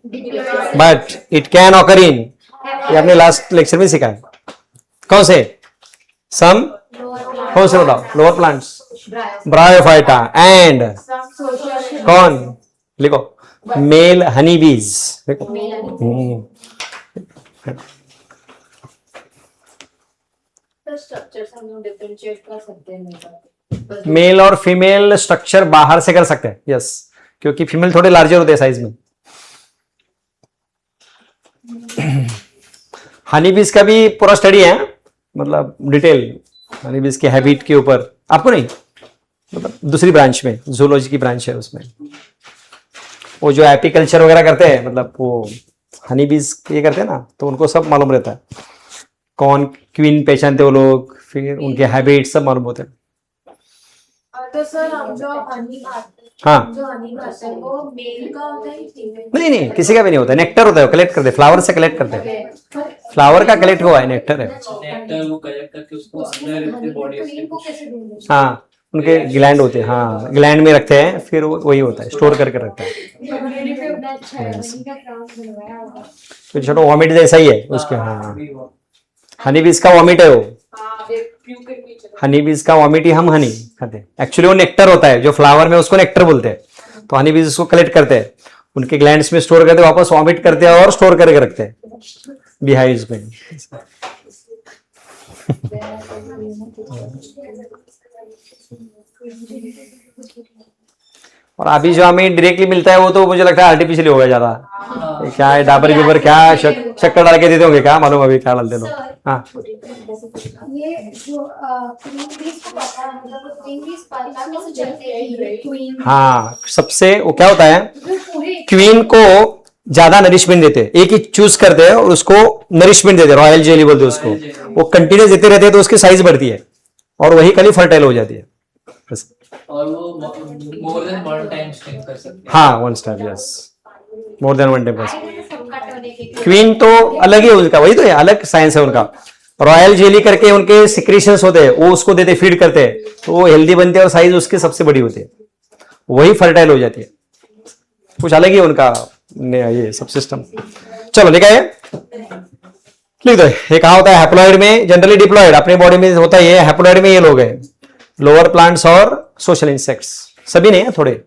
but it can occur in ये आपने लास्ट लेक्चर में सीखा है कौन से सम कौन से बताओ लोअर प्लांट्स ब्रायोफाइटा एंड कौन लिखो मेल हनी बीज स्ट्रक्चर्स हम लोग डिफरेंशिएट कर सकते हैं मेल और फीमेल स्ट्रक्चर बाहर से कर सकते हैं यस क्योंकि फीमेल थोड़े लार्जर होते हैं साइज में हनी बीज का भी पूरा स्टडी है मतलब डिटेल हनी बीज के हैबिट के ऊपर आपको नहीं मतलब दूसरी ब्रांच में जूलॉजी की ब्रांच है उसमें वो जो एपीकल्चर वगैरह करते हैं मतलब वो हनी बीज ये करते हैं ना तो उनको सब मालूम रहता है कौन क्वीन पहचानते वो लोग फिर उनके हैबिट सब मालूम होते हैं तो सर हम जो हनी खाते हैं हाँ जो हनी खाते हैं वो मेल का होता है फीमेल नहीं किसी का भी नहीं होता नेक्टर होता है कलेक्ट करते फ्लावर से कलेक्ट करते हैं फ्लावर का कलेक्ट हुआ है नेक्टर है नेक्टर वो कलेक्ट करके उसको अंदर रखते बॉडी को कैसे ढूंढे हाँ उनके ग्लैंड होते हैं हाँ ग्लैंड में रखते हैं फिर वही होता है स्टोर करके रखते हैं अच्छा है हनी का काम बनवाया होगा तो छोटा वॉमिट जैसा ही है उसके हाँ हनी बीज का वॉमिट है वो हां ये प्यू के पीछे हनी बीज का वॉमिट ही हम हनी खाते हैं एक्चुअली वो नेक्टर होता है जो फ्लावर में उसको नेक्टर बोलते हैं तो हनी बीज उसको कलेक्ट करते हैं उनके ग्लैंड्स में स्टोर करते हैं वापस वॉमिट करते हैं और स्टोर करके रखते हैं बिहाइव्स में और अभी जो हमें डायरेक्टली मिलता है वो तो मुझे लगता है आर्टिफिशियली होगा ज्यादा ये क्या है डाबर बीबर क्या शक्कर डाल के देते होंगे क्या मालूम अभी क्या डालते लोग हाँ ये जो क्वीन बीज को पता है मतलब क्वीन बीज पता कैसे चलते हैं क्वीन हाँ सबसे वो क्या होता है पूरे क्वीन को ज्यादा नरिशमेंट देते हैं एक ही चूज करते हैं और उसको नरिशमेंट देते हैं रॉयल जेली बोलते हैं उसको वो कंटिन्यूस देते रहते हैं तो उसकी साइज बढ़ती है और वही कली फर्टाइल हो जाती है बस और वो मोर देन 1 टाइम स्ट्रिंग कर सकते हैं हाँ one star yes more than 1 temples. सबका टर्न एक क्वीन तो अलग ही है उनका, वही तो है, अलग साइंस है उनका। रॉयल जेली करके उनके सिक्रीशंस होते हैं, वो उसको देते, फीड करते हैं, तो वो हेल्दी बनते हैं और साइज उसकी सबसे बड़ी होती है, वही फर्टाइल हो जाती है। कुछ अलग ही है उनका ये सब सिस्टम। चलो लिखा है, लिख दो। ये कहा होता है हैप्लॉइड में, जनरली डिप्लॉइड अपने बॉडी में होता है ये। हैप्लॉइड में ये लोग हैं, लोअर प्लांट्स और सोशल इंसेक्ट्स, सभी नहीं है, थोड़े।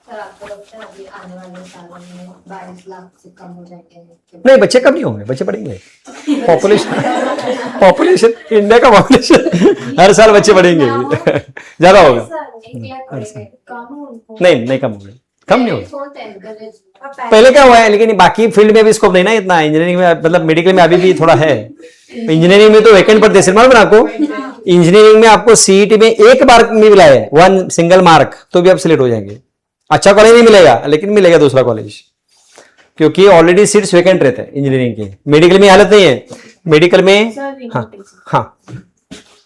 सर आपको लगता है अभी आने वाले सालों में 22 लाख से कम हो जाएंगे? नहीं, बच्चे कम नहीं होंगे, बच्चे बढ़ेंगे। पॉपुलेशन इंडिया का पॉपुलेशन हर साल बच्चे बढ़ेंगे, ज्यादा होगा। नहीं कम होंगे, कम नहीं होगा। पहले क्या हुआ है, लेकिन बाकी फील्ड में भी स्कोप नहीं ना इतना। इंजीनियरिंग में मतलब मेडिकल में अभी भी थोड़ा है। इंजीनियरिंग में तो वैकेंट पढ़ते सिर्फ मालूम है आपको। इंजीनियरिंग में आपको सीईटी में एक मार्क में मिला है, 1 सिंगल मार्क, तो भी आप सिलेक्ट हो जाएंगे। अच्छा कॉलेज नहीं मिलेगा, लेकिन मिलेगा दूसरा कॉलेज, क्योंकि ऑलरेडी सीट्स वैकेंट रहते हैं इंजीनियरिंग के। मेडिकल में हालत नहीं है। मेडिकल में हाँ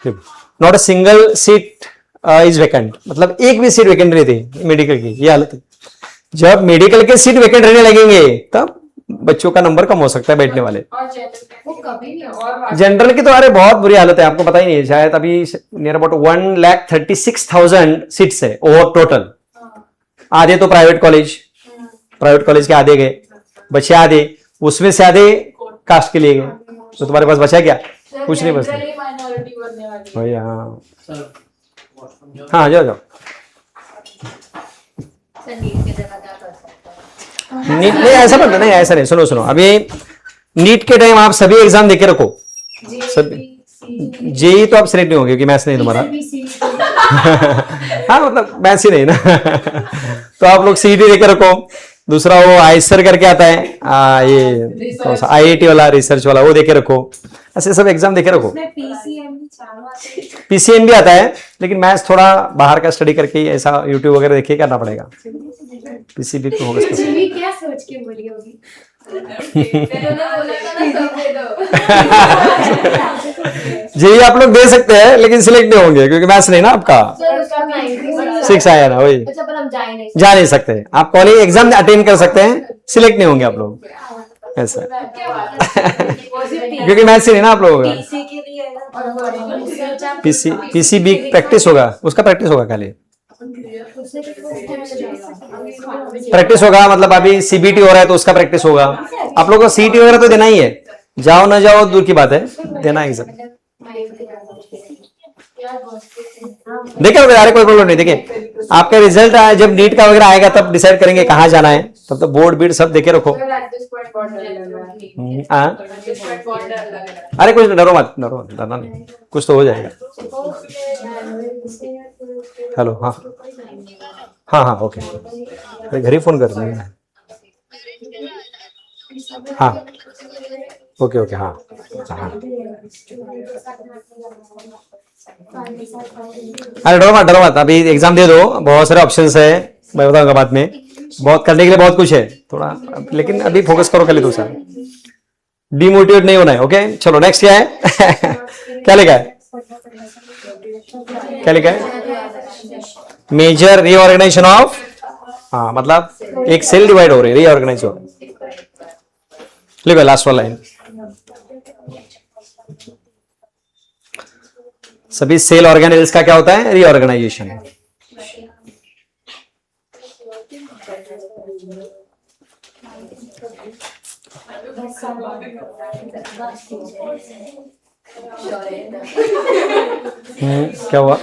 not a single seat is vacant, मतलब एक भी सीट वैकेंट नहीं थी मेडिकल की, ये हालत है। जब मेडिकल के सीट वैकेंट रहने लगेंगे तब बच्चों का नंबर कम हो सकता है बैठने वाले। वो कभी नहीं और जनरल की तो अरे बहुत बुरी हालत है, आपको पता ही नहीं है शायद। अभी नियर अबाउट 1,36,000 सीट्स है ओवर टोटल। आधे तो प्राइवेट कॉलेज के आधे गए बच्चे, आधे उसमें से आधे कास्ट के लिए गए, तो तुम्हारे पास बचा क्या? कुछ नहीं बचा। भैया हाँ हाँ, जाओ जाओ। सर नीट की जगह क्या कर सकते हैं? नीट नहीं, ऐसा मत, नहीं ऐसा नहीं, सुनो अभी नीट के टाइम आप सभी एग्जाम देके रखो। जेई तो आप सिलेक्ट नहीं होंगे क्योंकि मैथ्स नहीं तुम्हारा। हाँ मतलब मैथ्स ही नहीं ना। तो आप लोग सीईटी देके रखो। दूसरा वो आईसर करके आता है, ये आईआईटी वाला रिसर्च वाला, वो देके रखो। ऐसे सब एग्जाम देके रखो। पीसीएम भी आता है, लेकिन मैथ्स थोड़ा बाहर का स्टडी करके ही ऐसा यूट्यूब वगैरह देखिए करना पड़ेगा। पीसीबी तो होगा। क्या सोच के बोली होगी? जेई आप लोग दे सकते हैं, लेकिन सिलेक्ट नहीं होंगे क्योंकि मैथ्स नहीं ना आपका। 6 आया ना, वही जा नहीं सकते। आप कॉलेज एग्जाम अटेंड कर सकते हैं, सिलेक्ट नहीं होंगे आप लोग, ऐसा। क्योंकि मैथ्स ही नहीं ना आप लोगों का। पीसीबी प्रैक्टिस होगा, उसका प्रैक्टिस होगा खाली। प्रैक्टिस होगा मतलब अभी सीबीटी हो रहा है तो उसका प्रैक्टिस होगा। आप लोगों को सीईटी वगैरह तो देना ही है, जाओ ना जाओ दूर की बात है, देना एग्जाम। देखिए अरे कोई प्रॉब्लम नहीं। देखिए आपका रिजल्ट आया, जब नीट का वगैरह आएगा तब डिसाइड करेंगे कहाँ जाना है, तब तो बोर्ड बीड सब देखे रखो। अरे कुछ डरो मत, डरना नहीं, कुछ तो हो जाएगा। हेलो हाँ ओके, अरे घर ही फोन कर रही है। हाँ ओके हाँ। अरे डरो मत, अभी एग्जाम दे दो, बहुत सारे ऑप्शंस है, मैं बताऊंगा बाद में। बहुत करने के लिए बहुत कुछ है थोड़ा, लेकिन अभी फोकस करो खाली दूसरा, डिमोटिवेट नहीं होना है। ओके चलो नेक्स्ट क्या है? क्या लिखा है? मेजर रीऑर्गेनाइजेशन ऑफ, हाँ मतलब एक सेल डिवाइड हो रही है, रीऑर्गेनाइज हो रही है। लिखो लास्ट वाला लाइन, सभी सेल ऑर्गेनेल्स का क्या होता है? रीऑर्गेनाइजेशन। क्या हुआ?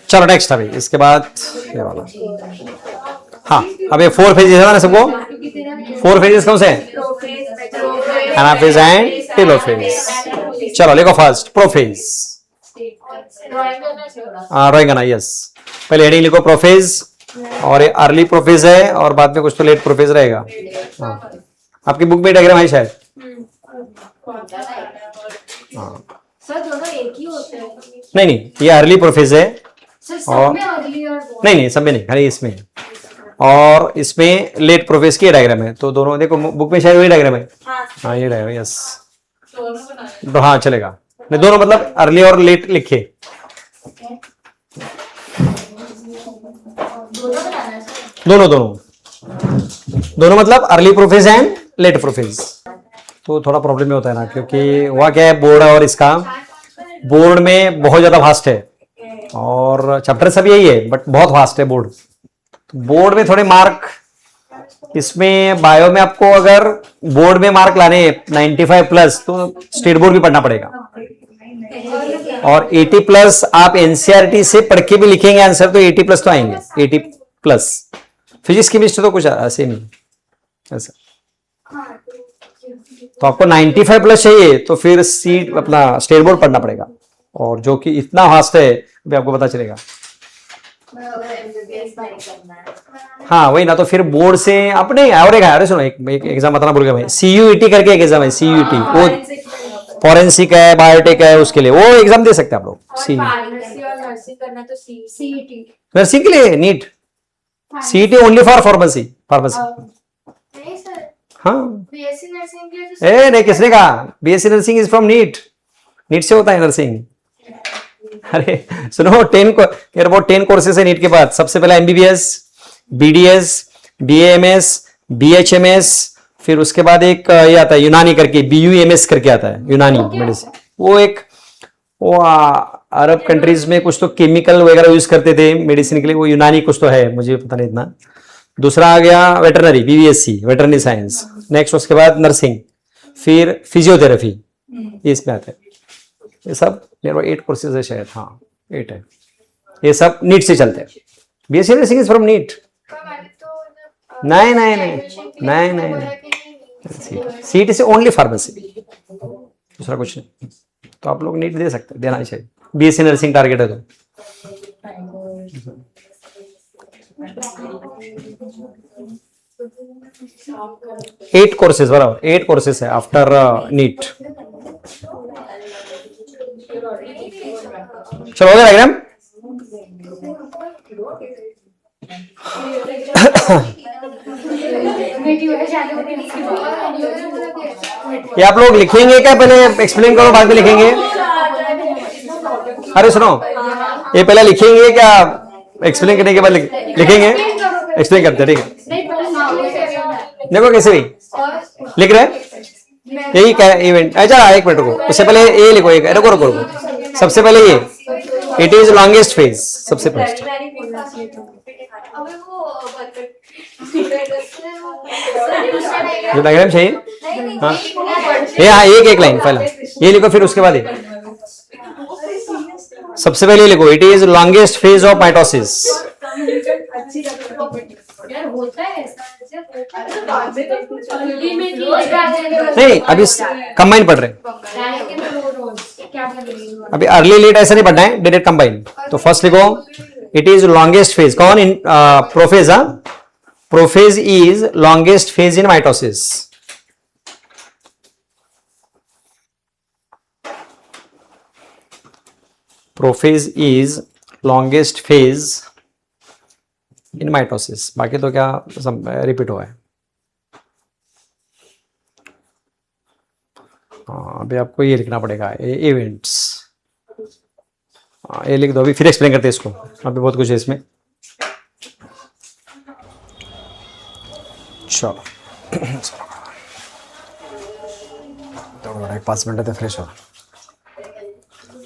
चलो नेक्स्ट अभी इसके बाद ये वाला। हाँ अब ये 4 फेजेस है ना सबको, 4 फेजेस कौन से हैं? Anaphase and telophase. चलो लिखो फर्स्ट प्रोफेज। ड्राइंग करना, यस। पहले हेडिंग लिखो प्रोफेज, और ये अर्ली प्रोफेज है और बाद में कुछ तो लेट प्रोफेज रहेगा। हाँ आपकी बुक में डायग्राम है शायद। हाँ सर दोनों एक ही होते हैं। नहीं नहीं, ये अर्ली प्रोफेज है सर और सब में अर्ली और नहीं नहीं सब में नहीं, खाली इसमें। और इसमें लेट प्रोफेज की डायग्राम है, तो दोनों देखो बुक में शायद वही डायग्राम है। हाँ ये डायग्राम, यस। तो हाँ चलेगा, नहीं दोनों मतलब अर्ली और लेट लिखे। दोनों दोनों दोनों मतलब early prophase and let prophase. तो थोड़ा प्रॉब्लम में होता है ना, क्योंकि वह क्या है, बोर्ड और इसका बोर्ड में बहुत ज्यादा फास्ट है और चैप्टर सब यही है बट बहुत फास्ट है बोर्ड। बोर्ड में थोड़े मार्क, इसमें बायो में आपको अगर बोर्ड में मार्क लाने 95 प्लस तो स्टेट बोर्ड भी पढ़ना पड़ेगा, और 80 प्लस आप एनसीईआरटी से पढ़ के भी लिखेंगे आंसर तो 80 प्लस तो आएंगे, 80 प्लस। फिजिक्स केमिस्ट्री तो कुछ ऐसे नहीं ऐसा। तो आपको 95 प्लस चाहिए तो फिर सीट अपना स्टेट बोर्ड पढ़ना पड़ेगा, और जो कि इतना फास्ट है अभी आपको पता चलेगा। हाँ वही ना, तो फिर बोर्ड से अपने और एक है, अरे सुनो एक एग्जाम बताना भूल गया भाई, सीयूईटी करके एक एग्जाम है, सीयूईटी वो फॉरेंसिक है, बायोटेक है, उसके लिए वो एग्जाम दे सकते हैं आप लोग। नर्सिंग के लिए NEET, CET only for pharmacy, pharmacy. नहीं सर, हाँ बीएससी नर्सिंग के लिए तो ए नहीं, किसने कहा? BSc nursing is from NEET, NEET से होता है नर्सिंग। अरे सुनो 10 कोर्सेस है नीट के बाद। सबसे पहला एमबीबीएस, बीडीएस, बीएएमएस, बीएचएमएस, फिर उसके बाद एक ये आता है यूनानी करके, बीयूएमएस करके आता है, यूनानी मेडिसिन। वो एक वो अरब कंट्रीज में कुछ तो केमिकल वगैरह यूज करते थे मेडिसिन के लिए, वो यूनानी कुछ तो है, मुझे पता नहीं इतना। दूसरा आ गया veterinary, BVSc veterinary science. Next उसके बाद नर्सिंग, फिर फिजियोथेरेपी, ये इसमें आता है। ये सब 8 कोर्सेज है शायद, हाँ 8 है। ये सब नीट से चलते हैं। BSc nursing is from NEET. नहीं नहीं नहीं नहीं नहीं, सीईटी से ओनली फार्मेसी, दूसरा कुछ नहीं। तो आप लोग नीट दे सकते हैं, देना ही चाहिए। बीएससी नर्सिंग टारगेट है तो। 8 कोर्सेज बराबर, 8 कोर्सेज है आफ्टर नीट। चलो हो गया डायग्राम। ये आप लोग लिखेंगे क्या? पहले एक्सप्लेन करो बाद में लिखेंगे। अरे सुनो, ये पहले लिखेंगे क्या एक्सप्लेन करने के बाद लिखेंगे? एक्सप्लेन करते हैं, ठीक है। देखो कैसे भी लिख रहे हैं, यही क्या इवेंट। अच्छा एक मिनट रुको, उससे पहले ये लिखो, एक रुको रुको रुको, सबसे पहले ये इट इज लॉन्गेस्ट फेज, सबसे फर्स्ट। जो डायग्राम चाहिए, हाँ ये, हाँ एक लाइन पहला ये लिखो, फिर उसके बाद ये सबसे पहले लिखो it is longest phase of mitosis. नहीं अभी कंबाइन पढ़ रहे हैं, अभी अर्ली लेट ऐसा नहीं पढ़ना है, डायरेक्ट कंबाइन। तो फर्स्ट लिखो इट इज लॉन्गेस्ट फेज, कौन इन प्रोफेज, हाँ prophase is longest phase in mitosis. Prophase is longest phase in mitosis. बाकी तो क्या रिपीट हुआ है। अभी आपको ये लिखना पड़ेगा इवेंट्स, ये लिख दो अभी, फिर एक्सप्लेन करते हैं इसको, अभी बहुत कुछ है इसमें। चलो थोड़ा 5 मिनट है, फ्रेश हो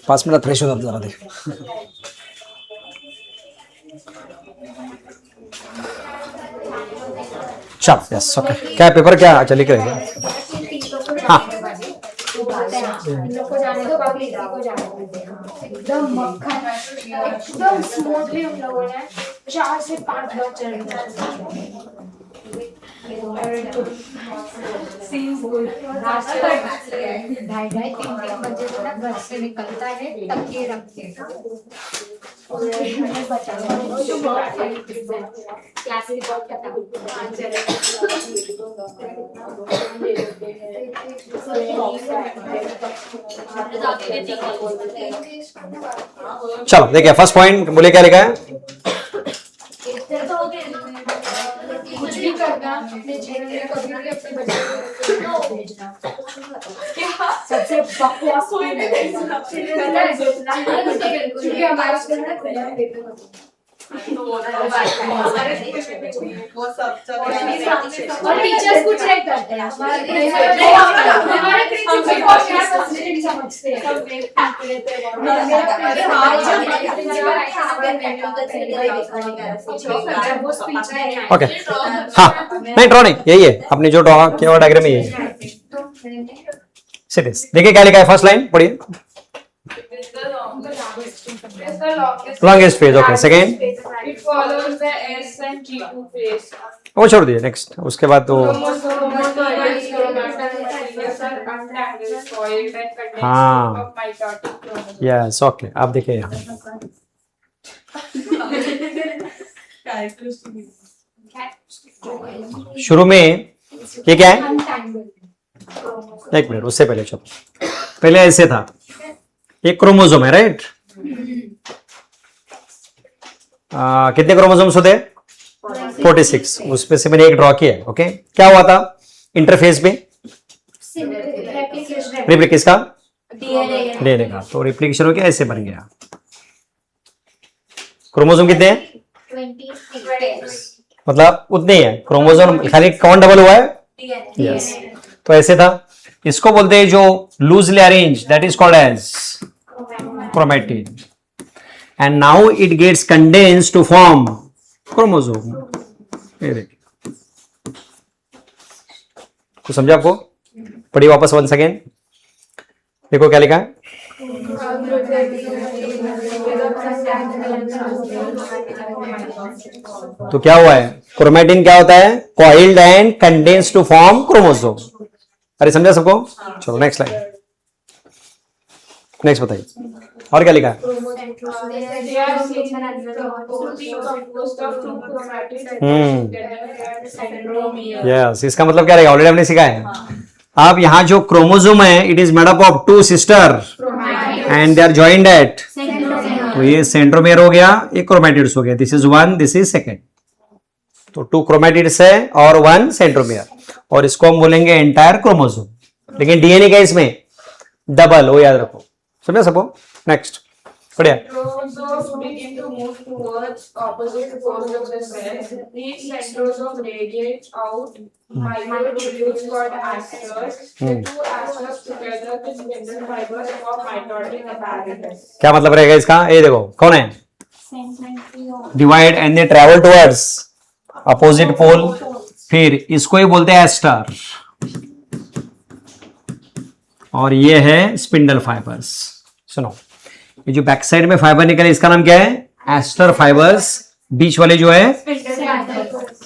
5 मिनट फ्रेश हो जरा देख। चलो यस ओके, क्या पेपर क्या अच्छा लिख रहे हैं? जाने वाले इन लोग को जाने दो, बाकी इसी को जाने देते हैं। एकदम मक्खन, एकदम स्मूथली उन लोगों ने 4 से 5 बार चढ़ ढाई 3 बजे तो ना घर से निकलता है, तकिए रख के क्लास रिपोर्ट करता चलो देखिए फर्स्ट पॉइंट बोले क्या लिखा है, कुछ भी करना अपने जीवन में, कभी भी अपने बच्चे को भेजना सबसे बकवास क्योंकि हमारे स्कूल में खुला पेपर होता है और टीचर्स कुछ नहीं करते हैं, हमारे प्रिंसिपल को नहीं समझते हैं। ओके हाँ नहीं ड्रॉ नहीं, यही है आपने जो ड्रॉ किया हुआ डायग्राम यही है। सीरियस देखिए क्या लिखा है, फर्स्ट लाइन पढ़िए, longest phase. Okay second It follows the S and T2 phase. वो छोड़ दिए, नेक्स्ट उसके बाद तो हाँ यस ओके आप देखिए यहाँ शुरू में ये क्या है, एक मिनट उससे पहले चलो, पहले ऐसे था, एक क्रोमोसोम है राइट, कितने क्रोमोसोम्स होते हैं 46, उसमें से मैंने एक ड्रॉ किया है। ओके क्या हुआ था इंटरफेस में, रिप्लिकेशन का डीएनए का, तो रिप्लिकेशन हो गया, ऐसे बन गया। क्रोमोसोम कितने हैं 26 मतलब उतने ही है, क्रोमोसोम खाली कौन डबल हुआ है, यस तो ऐसे था। इसको बोलते हैं जो loosely arrange, that is called as chromatid, and now it gets condensed to form chromosome। ये देखिए कुछ समझा आपको, पढ़िए वापस वन सेकेंड, देखो क्या लिखा है, तो क्या हुआ है, क्रोमैटिन क्या होता है, coiled and condensed to form chromosome. अरे समझा सबको, चलो नेक्स्ट लाइन, नेक्स्ट बताइए और क्या लिखा है, They are composed of two chromatids centromere. Yes इसका मतलब क्या रहेगा, ऑलरेडी हमने सीखा है। अब यहाँ जो क्रोमोसोम है it is made up of 2 sister and they are joined at, तो ये सेंट्रोमेयर हो गया, ये क्रोमैटिड्स हो गया, this is 1 this is second, तो 2 क्रोमैटिड्स है और 1 सेंट्रोमेयर, और इसको हम बोलेंगे एंटायर क्रोमोसोम। लेकिन डीएनए का इसमें डबल, वो याद रखो, समझा सबको। नेक्स्ट बढ़िया, Chromosomes begin to move towards opposite poles of the cell. Each centrosome radiates out microtubules called asters. The two asters together with spindle fibers form mitotic apparatus. क्या मतलब रहेगा इसका, ये देखो कौन है, divide and they travel towards opposite pole, फिर इसको ही बोलते हैं एस्टर, और ये है स्पिंडल फाइबर्स। सुनो ये जो बैक साइड में फाइबर निकले इसका नाम क्या है, एस्टर फाइबर्स, बीच वाले जो है,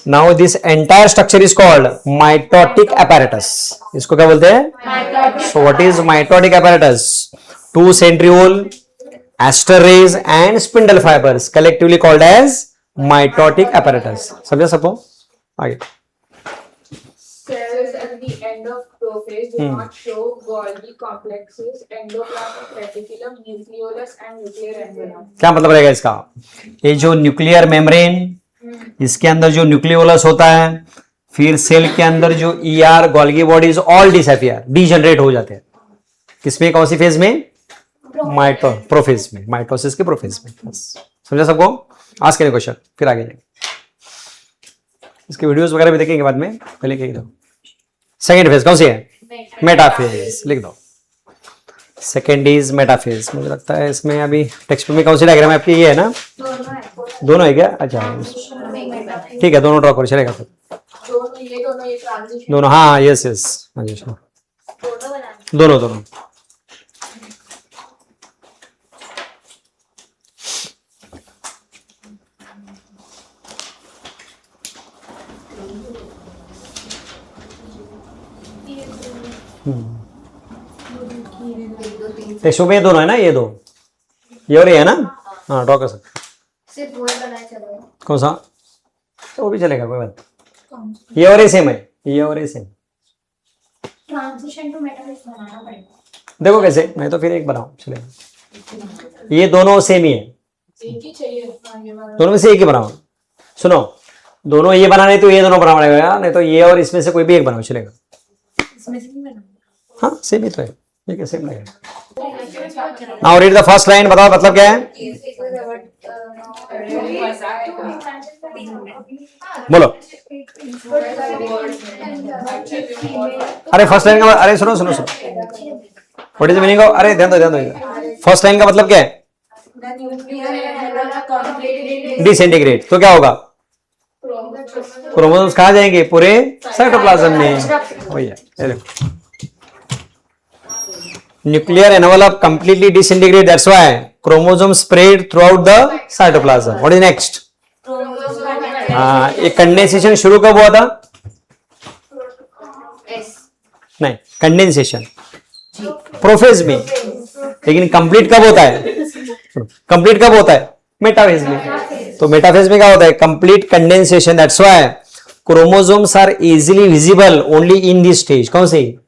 now this entire structure is called mitotic apparatus। इसको क्या बोलते हैं, so what is mitotic apparatus, 2 centriole, aster rays and spindle fibres collectively called as mitotic apparatus। समझा सबको, आगे Cells at the end of prophase do not show Golgi complexes, endoplasmic reticulum, nucleolus and nuclear envelope. क्या मतलब रहेगा इसका, ये जो nuclear membrane, इसके अंदर जो न्यूक्लियोलस होता है, फिर सेल के अंदर जो ER Golgi bodies all disappear, degenerate हो जाते हैं, किसमें, कौन सी फेज में, प्रोफेज में, माइटोसिस के प्रोफेज में। बस समझा सबको, आज के क्वेश्चन फिर आगे जाएंगे, इसके वीडियोस वगैरह भी देखेंगे बाद में, पहले कही दो। सेकेंड फेज कौन सी है, मेटाफेज, लिख दो, सेकेंड इज मेटाफेज। मुझे लगता है इसमें अभी टेक्स्ट में कौन सी डायग्राम है आपकी, ये है ना, दोनों है क्या, अच्छा ठीक है, दोनों ड्रॉ करो चलेगा फिर, दोनों ये ट्रांजिशन दोनों, हाँ यस यस, हाँ जी दोनों दोनों टेक्स्ट में ये दोनों है ना, ये दो, ये और ये है ना, हाँ ड्रॉ कर सकते। सिर्फ वो बनाए चलो। कौन सा? तो वो भी चलेगा, कोई बात नहीं। ये और ये सेम है, ये और ये सेम। ट्रांजिशन टू मेटाफिजिक्स बनाना पड़ेगा। देखो कैसे, मैं तो फिर एक बनाऊं चलेगा। ये दोनों सेम ही है, एक ही चाहिए आगे वाला। दोनों में से एक ही बनाओ। सुनो, दोनों ये बनाने तो ये दोनों बनाना पड़ेगा, नहीं तो ये और इसमें से कोई भी एक बनाओ चलेगा। इसमें से नहीं बनाना। हाँ सेम ही तो है, ये कैसे लगेगा। Now read the first line, बताओ मतलब क्या है। बोलो। अरे फर्स्ट लाइन का, अरे सुनो सुनो सुनो, what is the meaning of, अरे ध्यान दो ध्यान दो। फर्स्ट लाइन का मतलब क्या है? डिसइंटीग्रेट। तो क्या होगा? क्रोमोसोम्स कहाँ जाएंगे? पूरे साइटोप्लाज्म में। वही है, ये देखो। Nuclear envelope completely disintegrate, that's why chromosome spread throughout the cytoplasm. What is next? ये कंडेंसेशन शुरू कब हुआ था? नहीं, कंडेंसेशन प्रोफेज में, लेकिन कंप्लीट कब होता है? कंप्लीट कब होता है? मेटाफेज में। तो मेटाफेज में क्या होता है? Complete condensation, that's why chromosomes are easily visible only in this stage. कौन सी?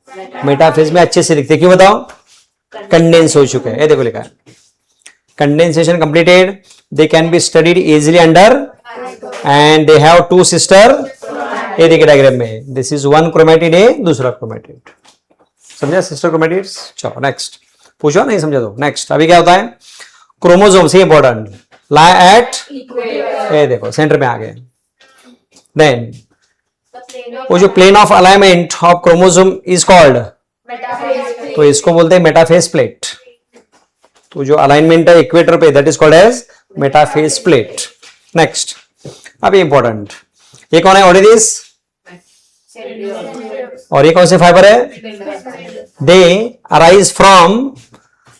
मेटाफेज में अच्छे से दिखते। क्यों बताओ? कंडेंस हो चुके हैं। ये देखो लिखा है, condensation completed, they can be studied easily under, and they have two sister. ये देखिए डायग्राम में, दिस इज वन क्रोमेटिड, ए दूसरा क्रोमेटिड। समझा सिस्टर क्रोमेटिड्स? चलो नेक्स्ट पूछो, नहीं समझा तो नेक्स्ट। अभी क्या होता है? क्रोमोसोम से इंपॉर्टेंट लाई एट, ये देखो सेंटर में आ गए। देन वो जो plane of alignment of chromosome is called, तो इसको बोलते हैं मेटाफेज प्लेट। तो जो अलाइनमेंट है इक्वेटर पे, that is called as metaphase plate. Next, अभी इंपॉर्टेंट, ये कौन है? ऑडिडिस। और ये कौन से फाइबर है? They arise from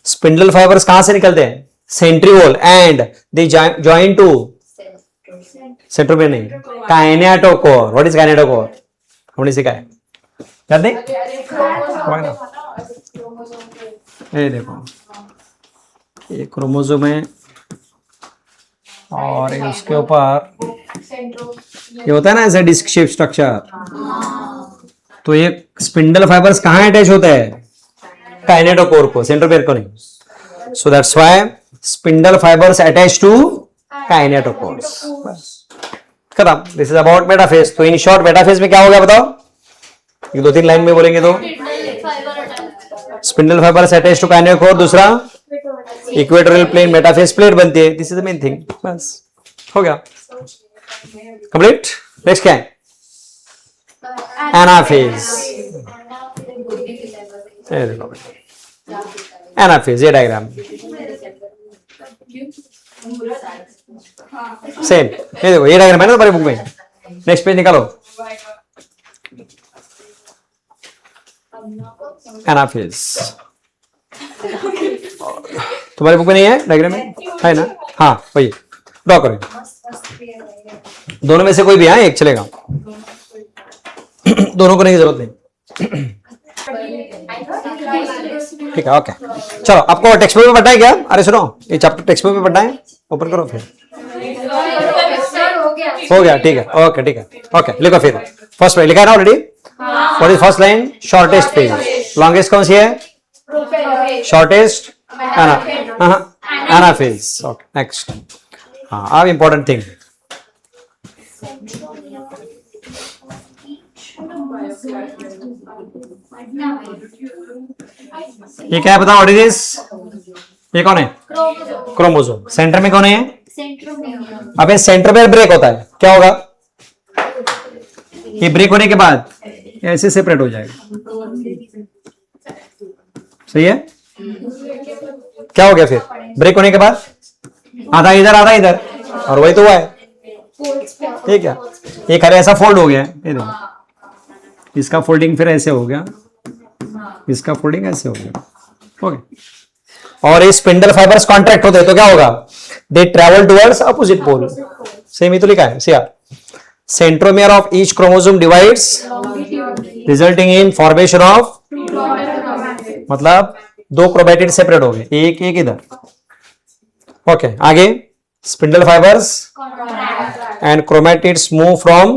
spindle fibres. कहां से निकलते हैं? Centriole, and they join to centromere नहीं, काइनेटोकोर। What is kinetochore? हमने सीखा है, याद नहीं? ये देखो, ये क्रोमोसोम है और उसके ऊपर ये होता है ना ऐसा डिस्क शेप स्ट्रक्चर। तो ये स्पिंडल फाइबर्स कहाँ अटैच होता है? काइनेटोकोर को, सेंट्रोमेर को नहीं। So that's why spindle fibres attach to kinetochores. खत्म। This is about metaphase. तो इन शॉर्ट मेटाफेज में क्या हो गया बताओ? एक दो तीन लाइन में बोलेंगे तो, spindle fibres attach to kinetochore, दूसरा इक्वेटोरियल प्लेन मेटाफेज प्लेट बनती है। This is the main thing. बस हो गया, कंप्लीट। नेक्स्ट क्या है? एनाफेज। ये देखो एनाफेज, ये डायग्राम सेम। ये देखो ये डायग्राम है ना तुम्हारी बुक में। नेक्स्ट पेज निकालो, एनाफेज। तुम्हारी बुक में नहीं है डायग्राम में? है ना? हाँ वही ड्रॉ करो। दोनों में से कोई भी, हाँ एक चलेगा, दोनों को नहीं जरूरत नहीं। ठीक है, ओके। चलो आपको टेक्स्ट बुक में पढ़ना है क्या? अरे सुनो, ये चैप्टर टेक्स्ट बुक में पढ़ना है, ओपन करो फिर। हो गया, ठीक है, ओके ठीक है, ओके। लिखो फिर, फर्स्ट लाइन लिखा है ना already? What is first line? Shortest page. Longest कौन सी है? Shortest anaphase. Okay next. हाँ अब इंपॉर्टेंट थिंग, ये क्या है बताओ? What is this? ये कौन है? क्रोमोसोम। सेंटर में कौन है? अबे सेंटर में ब्रेक होता है, क्या होगा? ये ब्रेक होने के बाद ऐसे सेपरेट हो जाएगा। सही है? क्या हो गया फिर ब्रेक होने के बाद? आधा इधर आधा इधर, और वही तो हुआ है। ठीक है, एक अरे ऐसा फोल्ड हो गया है, ये देखो, इसका फोल्डिंग फिर ऐसे हो गया, इसका फोल्डिंग ऐसे हो गया, ओके। और ये स्पिंडल फाइबर्स कॉन्ट्रैक्ट होते हैं तो क्या होगा, they travel towards opposite pole, same ही तो लिखा है। सिया centromere of each chromosome divides resulting in formation of, मतलब दो क्रोमैटिड सेपरेट हो गए, एक एक इधर, ओके। आगे spindle fibres and chromatids move from,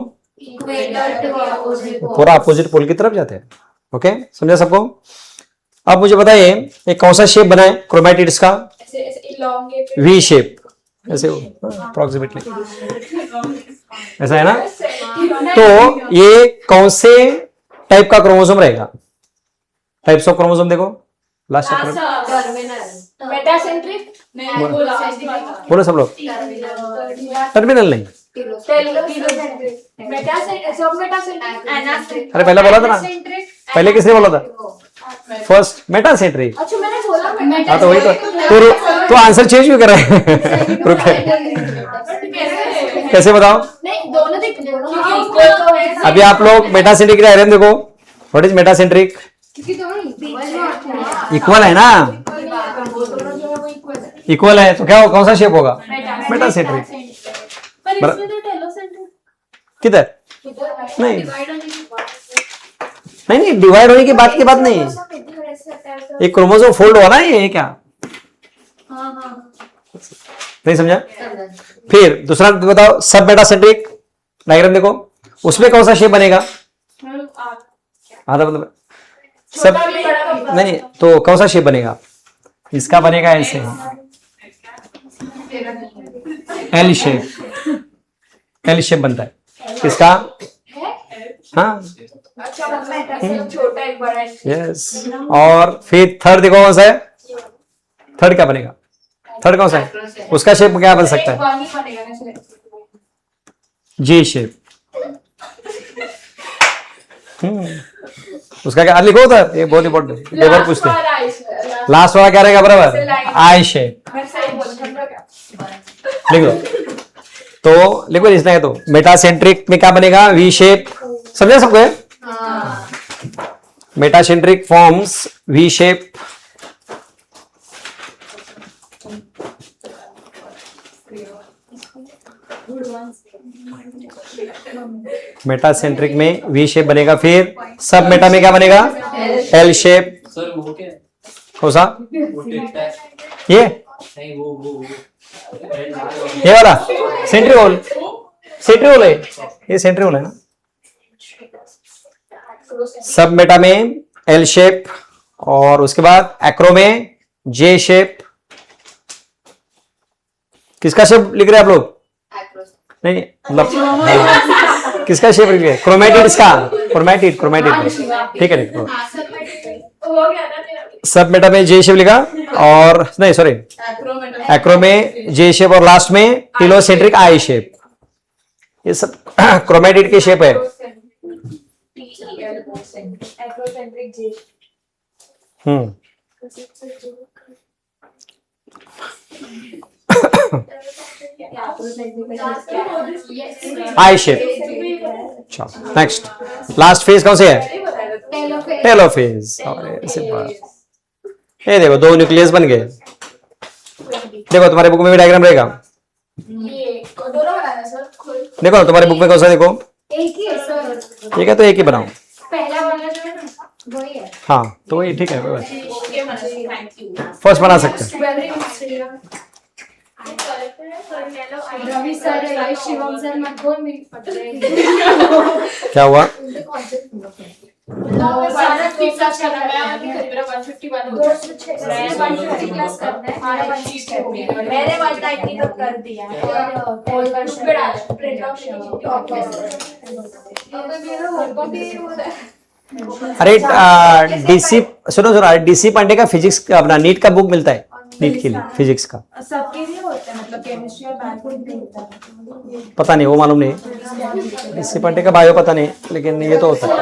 पूरा अपोजिट पोल की तरफ जाते हैं, ओके। समझा सबको? अब मुझे बताइए एक कौन सा शेप बना है क्रोमैटिड्स का, वी शेप, ऐसे अप्रोक्सीमेटली ऐसा है ना। तो ये कौन से टाइप का क्रोमोसोम रहेगा, टाइप्स ऑफ क्रोमोसोम देखो लास्ट चैप्टर, मेटासेंट्रिक, बोलो सब लोग, टर्मिनल नहीं, अरे पहले बोला था ना, पहले किसने बोला था, फर्स्ट मेटासेंट्रिक। अच्छा मैंने बोला हाँ तो वही तो आंसर चेंज क्यों कर रहे हैं रुके, कैसे बताओ? नहीं दोनों दिख, दोनों अभी आप लोग मेटासेंट्रिक डायग्राम देखो, व्हाट इज मेटासेंट्रिक, क्योंकि दोनों इक्वल है ना, इक्वल है तो क्या हो, कौन सा शेप होगा, मेटासेंट्रिक। पर इसमें तो टेलोसेंट्रिक किधर, नहीं नहीं डिवाइड होने की बात की बात नहीं, एक क्रोमोसोम फोल्ड हुआ ना ये क्या, नहीं समझा? फिर दूसरा बताओ, सब मेटासेंट्रिक डायग्राम देखो, उसमें कौन सा शेप बनेगा, आधा मतलब सब नहीं, तो कौन सा शेप बनेगा, इसका बनेगा ऐसे एल शेप, एल शेप बनता है किसका, हाँ छोटा एक बड़ा यस। और फिर थर्ड देखो कौन सा है, थर्ड क्या बनेगा, थर्ड कौन सा है, उसका शेप क्या बन सकता है, जे शेप, उसका क्या लिखो उधर, ये बहुत इंपॉर्टेंट, लेबर पूछते हैं, लास्ट वाला क्या रहेगा बराबर, आई शेप, लिख दो। तो लिखो इसमें है, तो मेटासेंट्रिक में क्या बनेगा, वी शेप, समझा सबको? Metacentric forms V shape, metacentric में वी शेप बनेगा, फिर सब मेटा में क्या बनेगा, एल शेप, सर वो क्या है? कौन सा, वो टिकता है? ये नहीं वो ये वाला सेंट्रियोल, सेंट्रियोल है ये, सेंट्रियोल है ना। सब मेटा में एल शेप, और उसके बाद एक्रो में जे शेप, किसका शेप लिख रहे हैं आप लोग, नहीं मतलब किसका शेप लिख रहे हैं, क्रोमैटिड्स का, क्रोमैटिड क्रोमैटिड, ठीक है लिखो। सब मेटा में जे शेप लिखा, और नहीं सॉरी एक्रो में जे शेप, और लास्ट में टिलोसेंट्रिक आई शेप, ये सब क्रोमैटिड के शेप है। आई शेप। चलो नेक्स्ट, लास्ट फेज कौन से है, टेलोफेज। ये देखो दो न्यूक्लियस बन गए, देखो तुम्हारे बुक में भी डायग्राम रहेगा, देखो तुम्हारे बुक में कौन सा, देखो एक ही है सर, ठीक है तो एक ही बनाओ, पहला वाला जो है ना वही है, हाँ तो वही ठीक है, फर्स्ट बना सकते हैं। रवि सर है, शिवम सर मत बोल, मेरी पट रही क्या हुआ, सारा क्लास करना है, मेरा 150 वाला 150 क्लास करना है, मैंने 190 तक कर दिया और उस पे प्रिंट आउट अरे डीसी सुनो सुनो, डीसी पांडे का फिजिक्स का अपना नीट का बुक मिलता है, नीट के लिए फिजिक्स का, सबके लिए होता है, मतलब केमिस्ट्री और मैथ को नहीं होता है। पता नहीं वो मालूम नहीं, डीसी पांडे का बायो पता नहीं, लेकिन ये तो होता है।